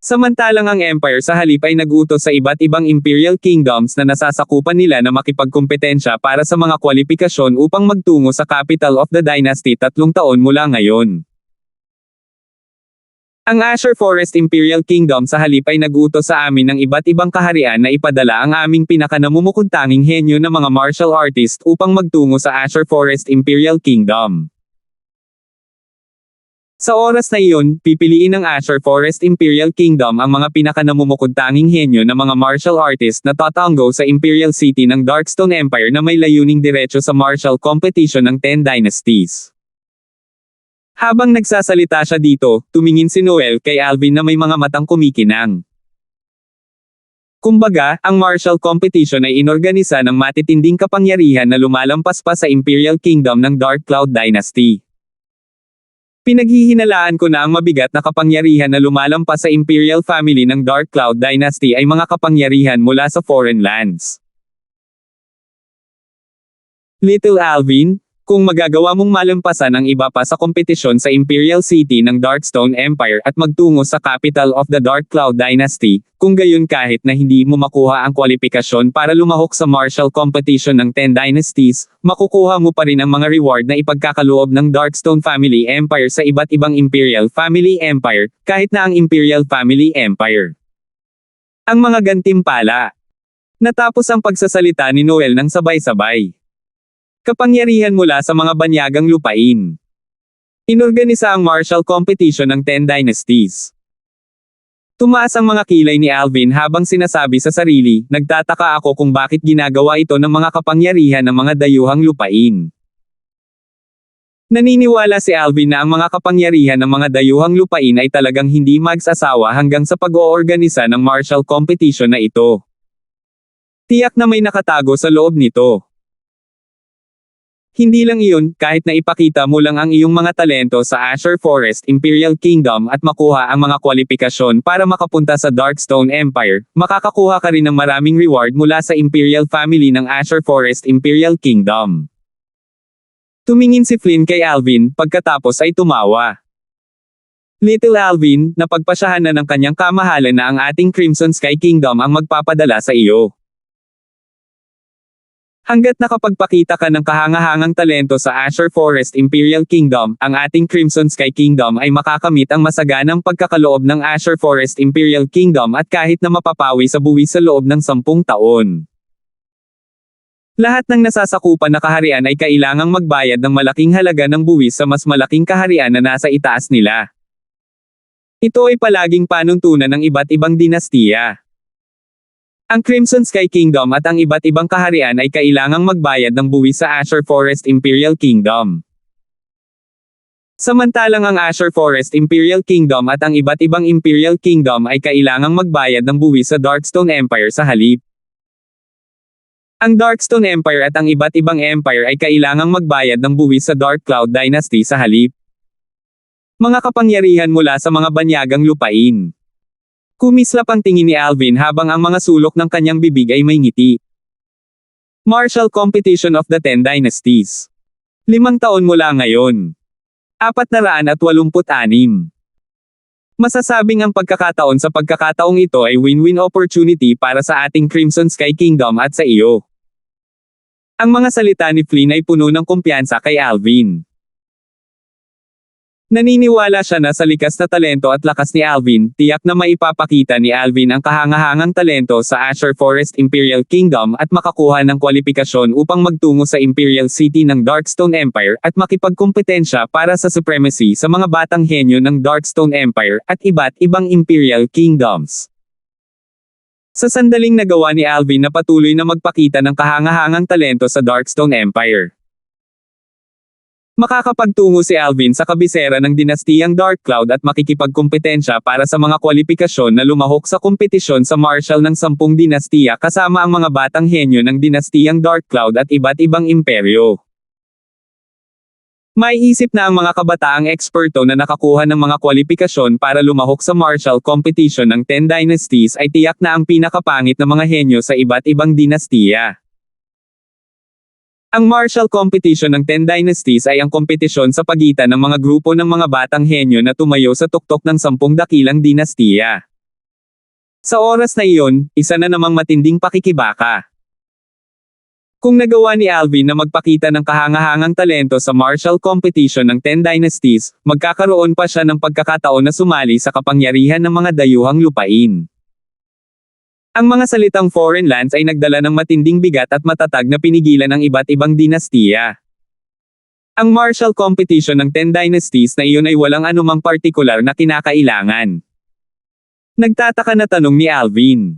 Samantalang ang empire sa halip ay nag-utos sa iba't ibang imperial kingdoms na nasasakupan nila na makipagkompetensya para sa mga kwalifikasyon upang magtungo sa capital of the dynasty 3 taon mula ngayon. Ang Azure Forest Imperial Kingdom sa halip ay nag-utos sa amin ng iba't ibang kaharian na ipadala ang aming pinakanamumukod-tanging henyo na mga martial artist upang magtungo sa Azure Forest Imperial Kingdom. Sa oras na iyon, pipiliin ng Azure Forest Imperial Kingdom ang mga pinakanamumukod-tanging henyo na mga martial artist na tatango sa Imperial City ng Darkstone Empire na may layuning diretso sa martial competition ng 10 dynasties. Habang nagsasalita siya dito, tumingin si Noel kay Alvin na may mga matang kumikinang. Kumbaga, ang martial competition ay inorganisa ng matitinding kapangyarihan na lumalampas pa sa Imperial Kingdom ng Dark Cloud Dynasty. Pinaghihinalaan ko na ang mabigat na kapangyarihan na lumalampas sa Imperial Family ng Dark Cloud Dynasty ay mga kapangyarihan mula sa foreign lands. Little Alvin, kung magagawa mong malampasan ang iba pa sa kompetisyon sa Imperial City ng Darkstone Empire at magtungo sa capital of the Dark Cloud Dynasty, kung gayon kahit na hindi mo makuha ang kwalifikasyon para lumahok sa martial competition ng 10 dynasties, makukuha mo pa rin ang mga reward na ipagkakaloob ng Darkstone Family Empire sa iba't ibang Imperial Family Empire, kahit na ang Imperial Family Empire. Ang mga gantimpala. Natapos ang pagsasalita ni Noel ng sabay-sabay. Kapangyarihan mula sa mga banyagang lupain. Inorganisa ang martial competition ng 10 dynasties. Tumaas ang mga kilay ni Alvin habang sinasabi sa sarili, nagtataka ako kung bakit ginagawa ito ng mga kapangyarihan ng mga dayuhang lupain. Naniniwala si Alvin na ang mga kapangyarihan ng mga dayuhang lupain ay talagang hindi magsasawa hanggang sa pag-oorganisa ng martial competition na ito. Tiyak na may nakatago sa loob nito. Hindi lang iyon, kahit na ipakita mo lang ang iyong mga talento sa Azure Forest Imperial Kingdom at makuha ang mga kwalifikasyon para makapunta sa Darkstone Empire, makakakuha ka rin ng maraming reward mula sa Imperial Family ng Azure Forest Imperial Kingdom. Tumingin si Flynn kay Alvin, pagkatapos ay tumawa. Little Alvin, napagpasyahan na ng kanyang kamahalan na ang ating Crimson Sky Kingdom ang magpapadala sa iyo. Hanggat nakapagpakita ka ng kahangahangang talento sa Azure Forest Imperial Kingdom, ang ating Crimson Sky Kingdom ay makakamit ang masaganang pagkakaloob ng Azure Forest Imperial Kingdom at kahit na mapapawi sa buwis sa loob ng 10 taon. Lahat ng nasasakupan na kaharian ay kailangang magbayad ng malaking halaga ng buwis sa mas malaking kaharian na nasa itaas nila. Ito ay palaging panuntunan ng iba't ibang dinastiya. Ang Crimson Sky Kingdom at ang iba't ibang kaharian ay kailangang magbayad ng buwis sa Azure Forest Imperial Kingdom. Samantalang ang Azure Forest Imperial Kingdom at ang iba't ibang Imperial Kingdom ay kailangang magbayad ng buwis sa Darkstone Empire sa halip. Ang Darkstone Empire at ang iba't ibang empire ay kailangang magbayad ng buwis sa Dark Cloud Dynasty sa halip. Mga kapangyarihan mula sa mga banyagang lupain. Kumislap ang tingin ni Alvin habang ang mga sulok ng kanyang bibig ay may ngiti. Martial Competition of the 10 Dynasties. 5 taon mula ngayon. 486. Masasabing ang pagkakataon sa pagkakataong ito ay win-win opportunity para sa ating Crimson Sky Kingdom at sa iyo. Ang mga salita ni Flynn ay puno ng kumpiyansa kay Alvin. Naniniwala siya na sa likas na talento at lakas ni Alvin, tiyak na maipapakita ni Alvin ang kahangahangang talento sa Azure Forest Imperial Kingdom at makakuha ng kwalifikasyon upang magtungo sa Imperial City ng Darkstone Empire at makipagkumpetensya para sa supremacy sa mga batang henyo ng Darkstone Empire at iba't ibang Imperial Kingdoms. Sa sandaling nagawa ni Alvin na patuloy na magpakita ng kahangahangang talento sa Darkstone Empire. Makakapagtungo si Alvin sa kabisera ng dinastiyang Dark Cloud at makikipagkumpetensya para sa mga kwalifikasyon na lumahok sa kompetisyon sa Marshal ng 10 dinastiya kasama ang mga batang henyo ng dinastiyang Dark Cloud at iba't ibang imperyo. Maiisip na ang mga kabataang eksperto na nakakuha ng mga kwalifikasyon para lumahok sa Marshal competition ng 10 dynasties ay tiyak na ang pinakapangit na mga henyo sa iba't ibang dinastiya. Ang Marshal Competition ng 10 Dynasties ay ang kompetisyon sa pagitan ng mga grupo ng mga batang henyo na tumayo sa tuktok ng 10 dakilang dinastiya. Sa oras na iyon, isa na namang matinding pakikibaka. Kung nagawa ni Alvin na magpakita ng kahangahangang talento sa Marshal Competition ng 10 Dynasties, magkakaroon pa siya ng pagkakataon na sumali sa kapangyarihan ng mga dayuhang lupain. Ang mga salitang foreign lands ay nagdala ng matinding bigat at matatag na pinigilan ng iba't ibang dinastiya. Ang Marshal Competition ng 10 Dynasties na iyon ay walang anumang partikular na kinakailangan. Nagtataka na tanong ni Alvin.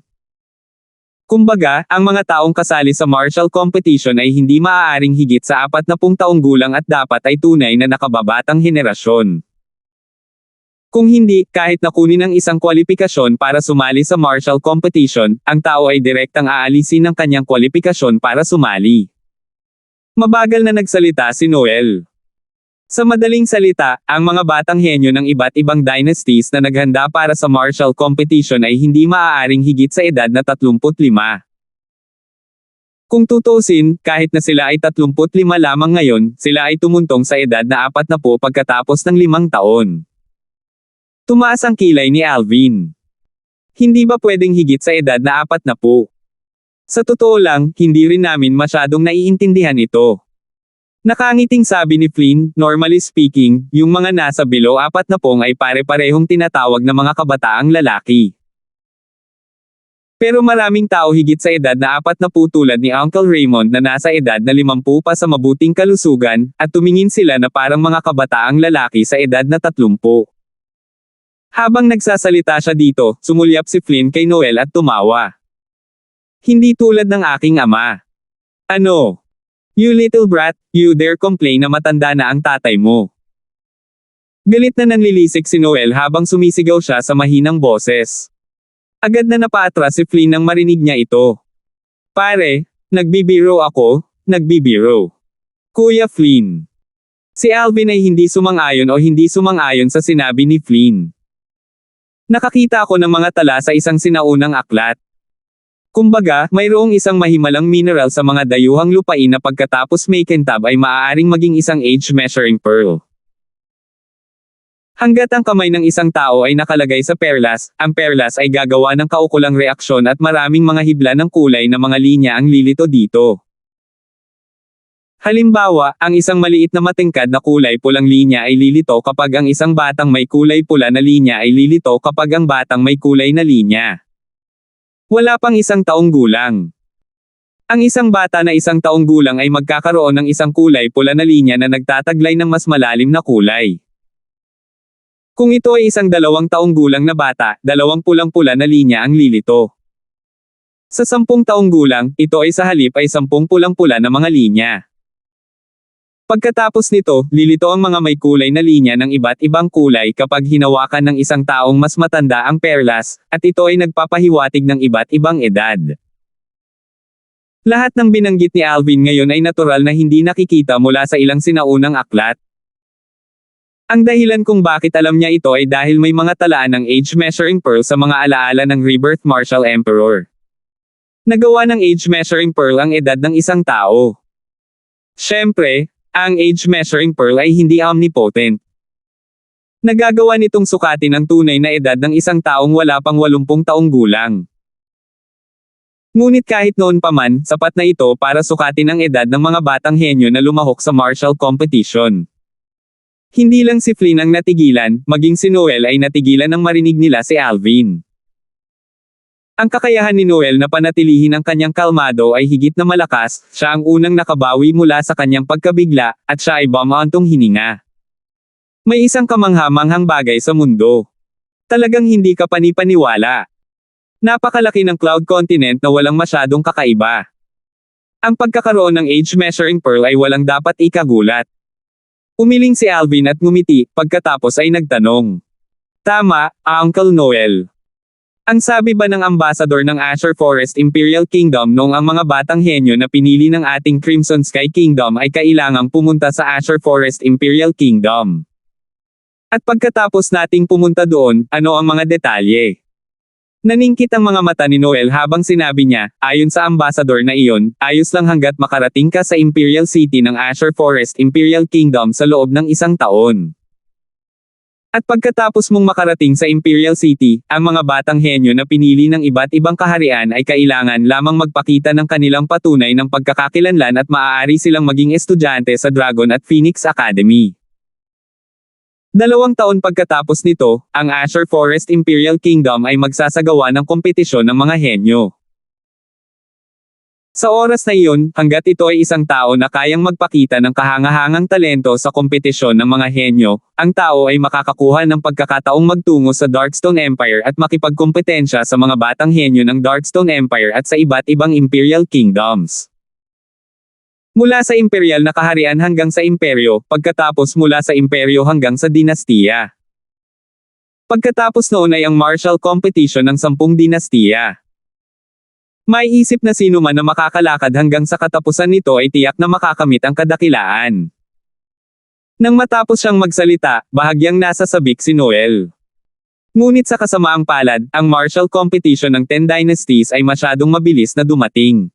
Kumbaga, ang mga taong kasali sa Marshal Competition ay hindi maaaring higit sa 40 taong gulang at dapat ay tunay na nakababatang henerasyon. Kung hindi, kahit nakunin ang isang kwalifikasyon para sumali sa Marshal Competition, ang tao ay direktang aalisin ng kanyang kwalifikasyon para sumali. Mabagal na nagsalita si Noel. Sa madaling salita, ang mga batang henyo ng iba't ibang dynasties na naghanda para sa Marshal Competition ay hindi maaaring higit sa edad na 35. Kung tutusin, kahit na sila ay 35 lamang ngayon, sila ay tumuntong sa edad na 40 pagkatapos ng 5 taon. Tumaas ang kilay ni Alvin. Hindi ba pwedeng higit sa edad na 40? Sa totoo lang, hindi rin namin masyadong naiintindihan ito. Nakangiting sabi ni Flynn, normally speaking, yung mga nasa below 40 ay pare-parehong tinatawag na mga kabataang lalaki. Pero maraming tao higit sa edad na 40 tulad ni Uncle Raymond na nasa edad na 50 pa sa mabuting kalusugan, at tumingin sila na parang mga kabataang lalaki sa edad na 30. Habang nagsasalita siya dito, sumulyap si Flynn kay Noel at tumawa. Hindi tulad ng aking ama. Ano? You little brat, you dare complain na matanda na ang tatay mo. Galit na nanlilisik si Noel habang sumisigaw siya sa mahinang boses. Agad na napaatras si Flynn nang marinig niya ito. Pare, nagbibiro ako, nagbibiro. Kuya Flynn. Si Alvin ay hindi sumang-ayon sa sinabi ni Flynn. Nakakita ako ng mga tala sa isang sinaunang aklat. Kumbaga, mayroong isang mahimalang mineral sa mga dayuhang lupain na pagkatapos may kintab ay maaaring maging isang age measuring pearl. Hanggat ang kamay ng isang tao ay nakalagay sa perlas, ang perlas ay gagawa ng kaukulang reaksyon at maraming mga hibla ng kulay na mga linya ang lilito dito. Halimbawa, ang isang maliit na matingkad na kulay pulang linya ay lilito kapag ang isang batang may kulay pula na linya ay lilito kapag ang batang may kulay na linya. Wala pang 1 taong gulang. Ang isang bata na 1 taong gulang ay magkakaroon ng isang kulay pula na linya na nagtataglay ng mas malalim na kulay. Kung ito ay isang 2 taong gulang na bata, 2 pulang-pula na linya ang lilito. Sa 10 taong gulang, ito ay sa halip ay 10 pulang-pula na mga linya. Pagkatapos nito, lilito ang mga may kulay na linya ng iba't ibang kulay kapag hinawakan ng isang taong mas matanda ang perlas, at ito ay nagpapahiwatig ng iba't ibang edad. Lahat ng binanggit ni Alvin ngayon ay natural na hindi nakikita mula sa ilang sinaunang aklat. Ang dahilan kung bakit alam niya ito ay dahil may mga talaan ng age measuring pearl sa mga alaala ng Rebirth Marshal Emperor. Nagawa ng age measuring pearl ang edad ng isang tao. Siyempre, ang age measuring pearl ay hindi omnipotent. Nagagawa nitong sukatin ang tunay na edad ng isang taong wala pang 80 taong gulang. Ngunit kahit noon pa man, sapat na ito para sukatin ang edad ng mga batang henyo na lumahok sa Marshal Competition. Hindi lang si Flynn ang natigilan, maging si Noel ay natigilan nang marinig nila si Alvin. Ang kakayahan ni Noel na panatilihin ang kanyang kalmado ay higit na malakas, siya ang unang nakabawi mula sa kanyang pagkabigla, at siya ay bumaantong hininga. May isang kamangha-manghang bagay sa mundo. Talagang hindi ka panipaniwala. Napakalaki ng cloud continent na walang masyadong kakaiba. Ang pagkakaroon ng age measuring pearl ay walang dapat ikagulat. Umiling si Alvin at ngumiti, pagkatapos ay nagtanong. Tama, Uncle Noel. Ang sabi ba ng ambassador ng Azure Forest Imperial Kingdom noong ang mga batang henyo na pinili ng ating Crimson Sky Kingdom ay kailangang pumunta sa Azure Forest Imperial Kingdom? At pagkatapos nating pumunta doon, ano ang mga detalye? Naningkit ang mga mata ni Noel habang sinabi niya, ayon sa ambassador na iyon, ayos lang hanggat makarating ka sa Imperial City ng Azure Forest Imperial Kingdom sa loob ng 1 taon. At pagkatapos mong makarating sa Imperial City, ang mga batang henyo na pinili ng iba't ibang kaharian ay kailangan lamang magpakita ng kanilang patunay ng pagkakakilanlan at maaari silang maging estudyante sa Dragon at Phoenix Academy. 2 taon pagkatapos nito, ang Azure Forest Imperial Kingdom ay magsasagawa ng kompetisyon ng mga henyo. Sa oras na iyon, hanggat ito ay isang tao na kayang magpakita ng kahangahangang talento sa kompetisyon ng mga henyo, ang tao ay makakakuha ng pagkakataong magtungo sa Darkstone Empire at makipagkompetensya sa mga batang henyo ng Darkstone Empire at sa iba't ibang Imperial Kingdoms. Mula sa imperial na kaharian hanggang sa imperyo, pagkatapos mula sa imperyo hanggang sa dinastiya. Pagkatapos noon ay ang martial competition ng 10 dinastiya. May isip na sino man na makakalakad hanggang sa katapusan nito ay tiyak na makakamit ang kadakilaan. Nang matapos siyang magsalita, bahagyang nasa sabik si Noel. Ngunit sa kasamaang palad, ang martial competition ng 10 dynasties ay masyadong mabilis na dumating.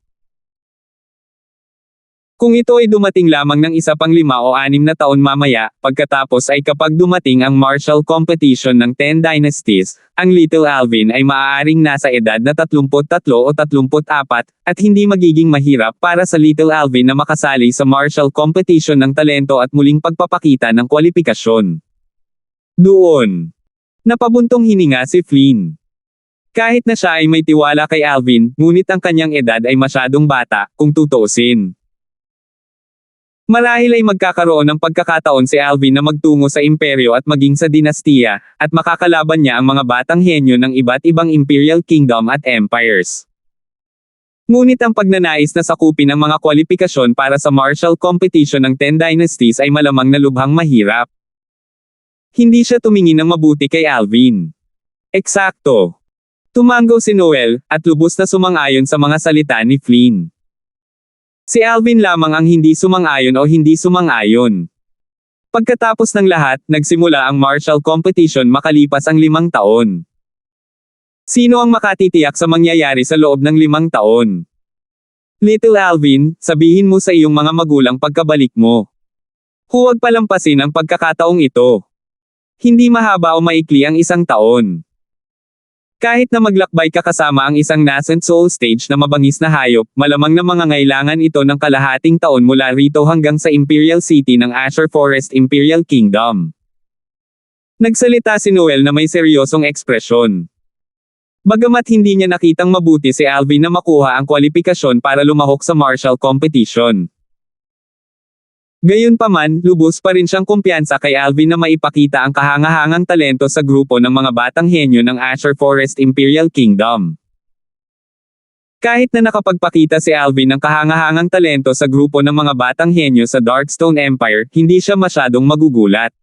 Kung ito ay dumating lamang ng 1 pang 5 o 6 na taon mamaya, pagkatapos ay kapag dumating ang martial competition ng 10 dynasties, ang Little Alvin ay maaaring nasa edad na 33 o 34, at hindi magiging mahirap para sa Little Alvin na makasali sa martial competition ng talento at muling pagpapakita ng kwalipikasyon. Doon. Napabuntong hininga si Flynn. Kahit na siya ay may tiwala kay Alvin, ngunit ang kanyang edad ay masyadong bata, kung tutuusin. Marahil ay magkakaroon ng pagkakataon si Alvin na magtungo sa imperyo at maging sa dinastiya, at makakalaban niya ang mga batang henyo ng iba't ibang Imperial Kingdom at Empires. Ngunit ang pagnanais na sakupin ang mga kwalipikasyon para sa martial competition ng 10 dynasties ay malamang na lubhang mahirap. Hindi siya tumingin ng mabuti kay Alvin. Eksakto. Tumango si Noel, at lubos na sumang-ayon sa mga salita ni Flynn. Si Alvin lamang ang hindi sumang-ayon o hindi sumang-ayon. Pagkatapos ng lahat, nagsimula ang martial competition makalipas ang 5 taon. Sino ang makatitiyak sa mangyayari sa loob ng 5 taon? Little Alvin, sabihin mo sa iyong mga magulang pagkabalik mo. Huwag palampasin ang pagkakataong ito. Hindi mahaba o maikli ang 1 taon. Kahit na maglakbay ka kasama ang isang nascent soul stage na mabangis na hayop, malamang na mangangailangan ito ng kalahating taon mula rito hanggang sa Imperial City ng Azure Forest Imperial Kingdom. Nagsalita si Noel na may seryosong ekspresyon. Bagamat hindi niya nakitang mabuti si Alvin na makuha ang kwalipikasyon para lumahok sa martial competition. Gayunpaman, lubos pa rin siyang kumpiyansa kay Alvin na maipakita ang kahangahangang talento sa grupo ng mga batang henyo ng Azure Forest Imperial Kingdom. Kahit na nakapagpakita si Alvin ng kahangahangang talento sa grupo ng mga batang henyo sa Darkstone Empire, hindi siya masyadong magugulat.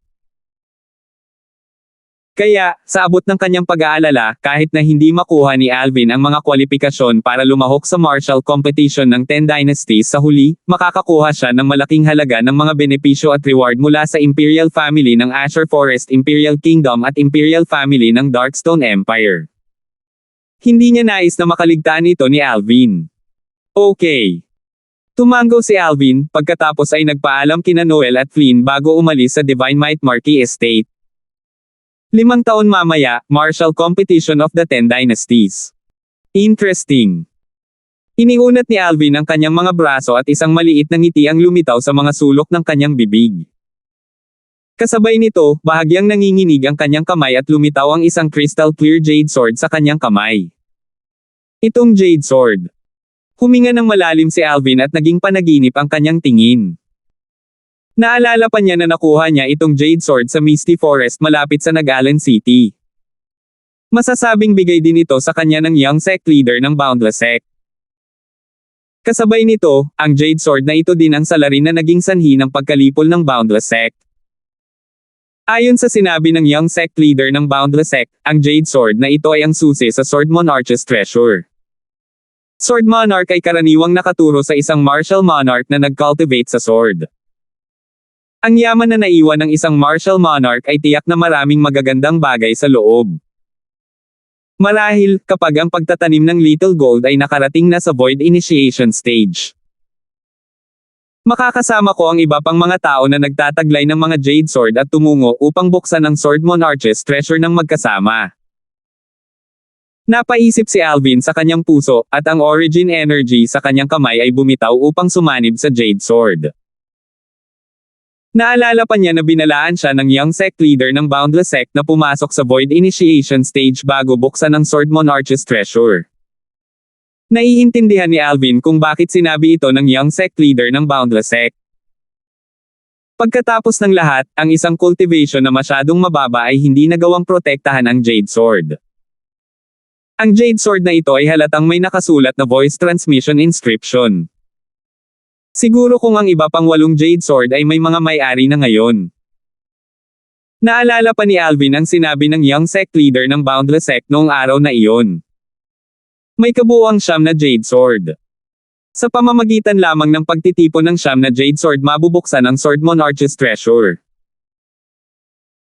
Kaya, sa abot ng kanyang pag-aalala, kahit na hindi makuha ni Alvin ang mga kwalipikasyon para lumahok sa martial competition ng 10 dynasties sa huli, makakakuha siya ng malaking halaga ng mga benepisyo at reward mula sa Imperial Family ng Azure Forest Imperial Kingdom at Imperial Family ng Darkstone Empire. Hindi niya nais na makaligtaan ito ni Alvin. Okay. Tumango si Alvin, pagkatapos ay nagpaalam kina Noel at Flynn bago umalis sa Divine Might Marquee Estate. 5 taon mamaya, martial competition of the 10 dynasties. Interesting. Iniunat ni Alvin ang kanyang mga braso at isang maliit na ngiti ang lumitaw sa mga sulok ng kanyang bibig. Kasabay nito, bahagyang nanginginig ang kanyang kamay at lumitaw ang isang crystal clear jade sword sa kanyang kamay. Itong jade sword. Huminga ng malalim si Alvin at naging panaginip ang kanyang tingin. Naalala pa niya na nakuha niya itong jade sword sa Misty Forest malapit sa Nagalan City. Masasabing bigay din ito sa kanya ng young sect leader ng Boundless Sect. Kasabay nito, ang jade sword na ito din ang salarin na naging sanhi ng pagkalipol ng Boundless Sect. Ayon sa sinabi ng young sect leader ng Boundless Sect, ang Jade Sword na ito ay ang susi sa Sword Monarch's treasure. Sword Monarch ay karaniwang nakaturo sa isang martial monarch na nag-cultivate sa sword. Ang yaman na naiwan ng isang martial monarch ay tiyak na maraming magagandang bagay sa loob. Marahil, kapag ang pagtatanim ng Little Gold ay nakarating na sa Void Initiation stage. Makakasama ko ang iba pang mga tao na nagtataglay ng mga Jade Sword at tumungo upang buksan ang Sword Monarch's treasure ng magkasama. Napaisip si Alvin sa kanyang puso, at ang origin energy sa kanyang kamay ay bumitaw upang sumanib sa Jade Sword. Naalala pa niya na binalaan siya ng young sect leader ng Boundless Sect na pumasok sa Void Initiation stage bago buksan ang Sword Monarch's treasure. Naiintindihan ni Alvin kung bakit sinabi ito ng young sect leader ng Boundless Sect. Pagkatapos ng lahat, ang isang cultivation na masyadong mababa ay hindi nagawang protektahan ang Jade Sword. Ang Jade Sword na ito ay halatang may nakasulat na voice transmission inscription. Siguro kung ang iba pang 8 Jade Sword ay may mga may-ari na ngayon. Naalala pa ni Alvin ang sinabi ng young sect leader ng Boundless Sect noong araw na iyon. May kabuuang 9 na Jade Sword. Sa pamamagitan lamang ng pagtitipon ng 9 na Jade Sword mabubuksan ang Sword Monarch's treasure.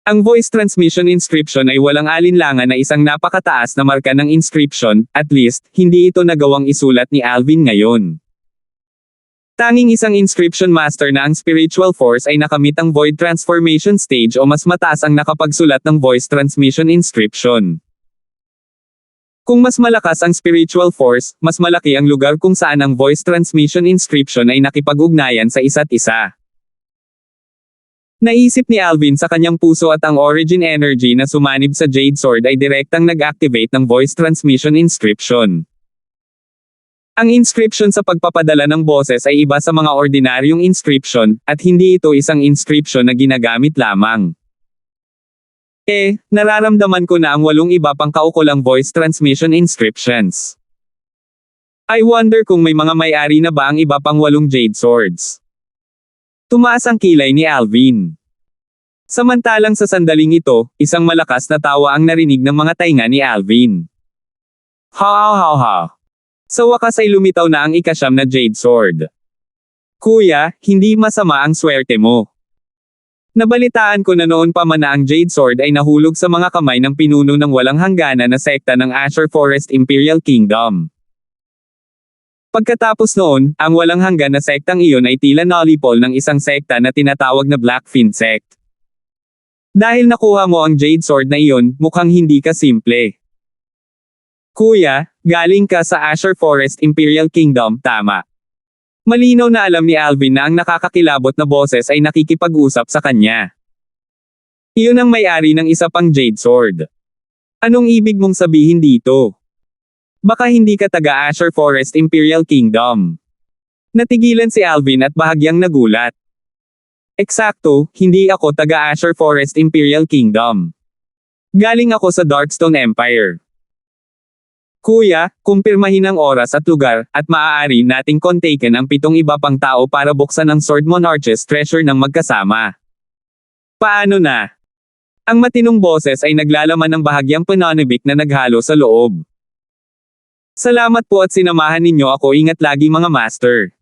Ang voice transmission inscription ay walang alinlangan na isang napakataas na marka ng inscription, at least, hindi ito nagawang isulat ni Alvin ngayon. Tanging isang inscription master na ang spiritual force ay nakamit ang void transformation stage o mas mataas ang nakapagsulat ng voice transmission inscription. Kung mas malakas ang spiritual force, mas malaki ang lugar kung saan ang voice transmission inscription ay nakipag-ugnayan sa isa't isa. Naisip ni Alvin sa kanyang puso at ang origin energy na sumanib sa Jade Sword ay direktang nag-activate ng voice transmission inscription. Ang inscription sa pagpapadala ng boses ay iba sa mga ordinaryong inscription, at hindi ito isang inscription na ginagamit lamang. Nararamdaman ko na ang 8 iba pang kaukulang voice transmission inscriptions. I wonder kung may mga may-ari na ba ang iba pang 8 Jade Swords. Tumaas ang kilay ni Alvin. Samantalang sa sandaling ito, isang malakas na tawa ang narinig ng mga tainga ni Alvin. Ha. Sa wakas ay lumitaw na ang 9 na Jade Sword. Kuya, hindi masama ang swerte mo. Nabalitaan ko na noon pa man na ang Jade Sword ay nahulog sa mga kamay ng pinuno ng walang hangganan na sekta ng Azure Forest Imperial Kingdom. Pagkatapos noon, ang walang hanggan na sektang iyon ay tila nalipol ng isang sekta na tinatawag na Blackfin Sect. Dahil nakuha mo ang Jade Sword na iyon, mukhang hindi ka simple. Kuya, galing ka sa Azure Forest Imperial Kingdom, tama. Malinaw na alam ni Alvin na ang nakakakilabot na boses ay nakikipag-usap sa kanya. Iyon ang may-ari ng isa pang Jade Sword. Anong ibig mong sabihin dito? Baka hindi ka taga Azure Forest Imperial Kingdom. Natigilan si Alvin at bahagyang nagulat. Eksakto, hindi ako taga Azure Forest Imperial Kingdom. Galing ako sa Darkstone Empire. Kuya, kumpirmahin ang oras at lugar, at maaari nating kontaken ang 7 iba pang tao para buksan ang Sword Monarch's treasure ng magkasama. Paano na? Ang matinong boses ay naglalaman ng bahagyang pananabik na naghalo sa loob. Salamat po at sinamahan ninyo ako, ingat lagi mga master.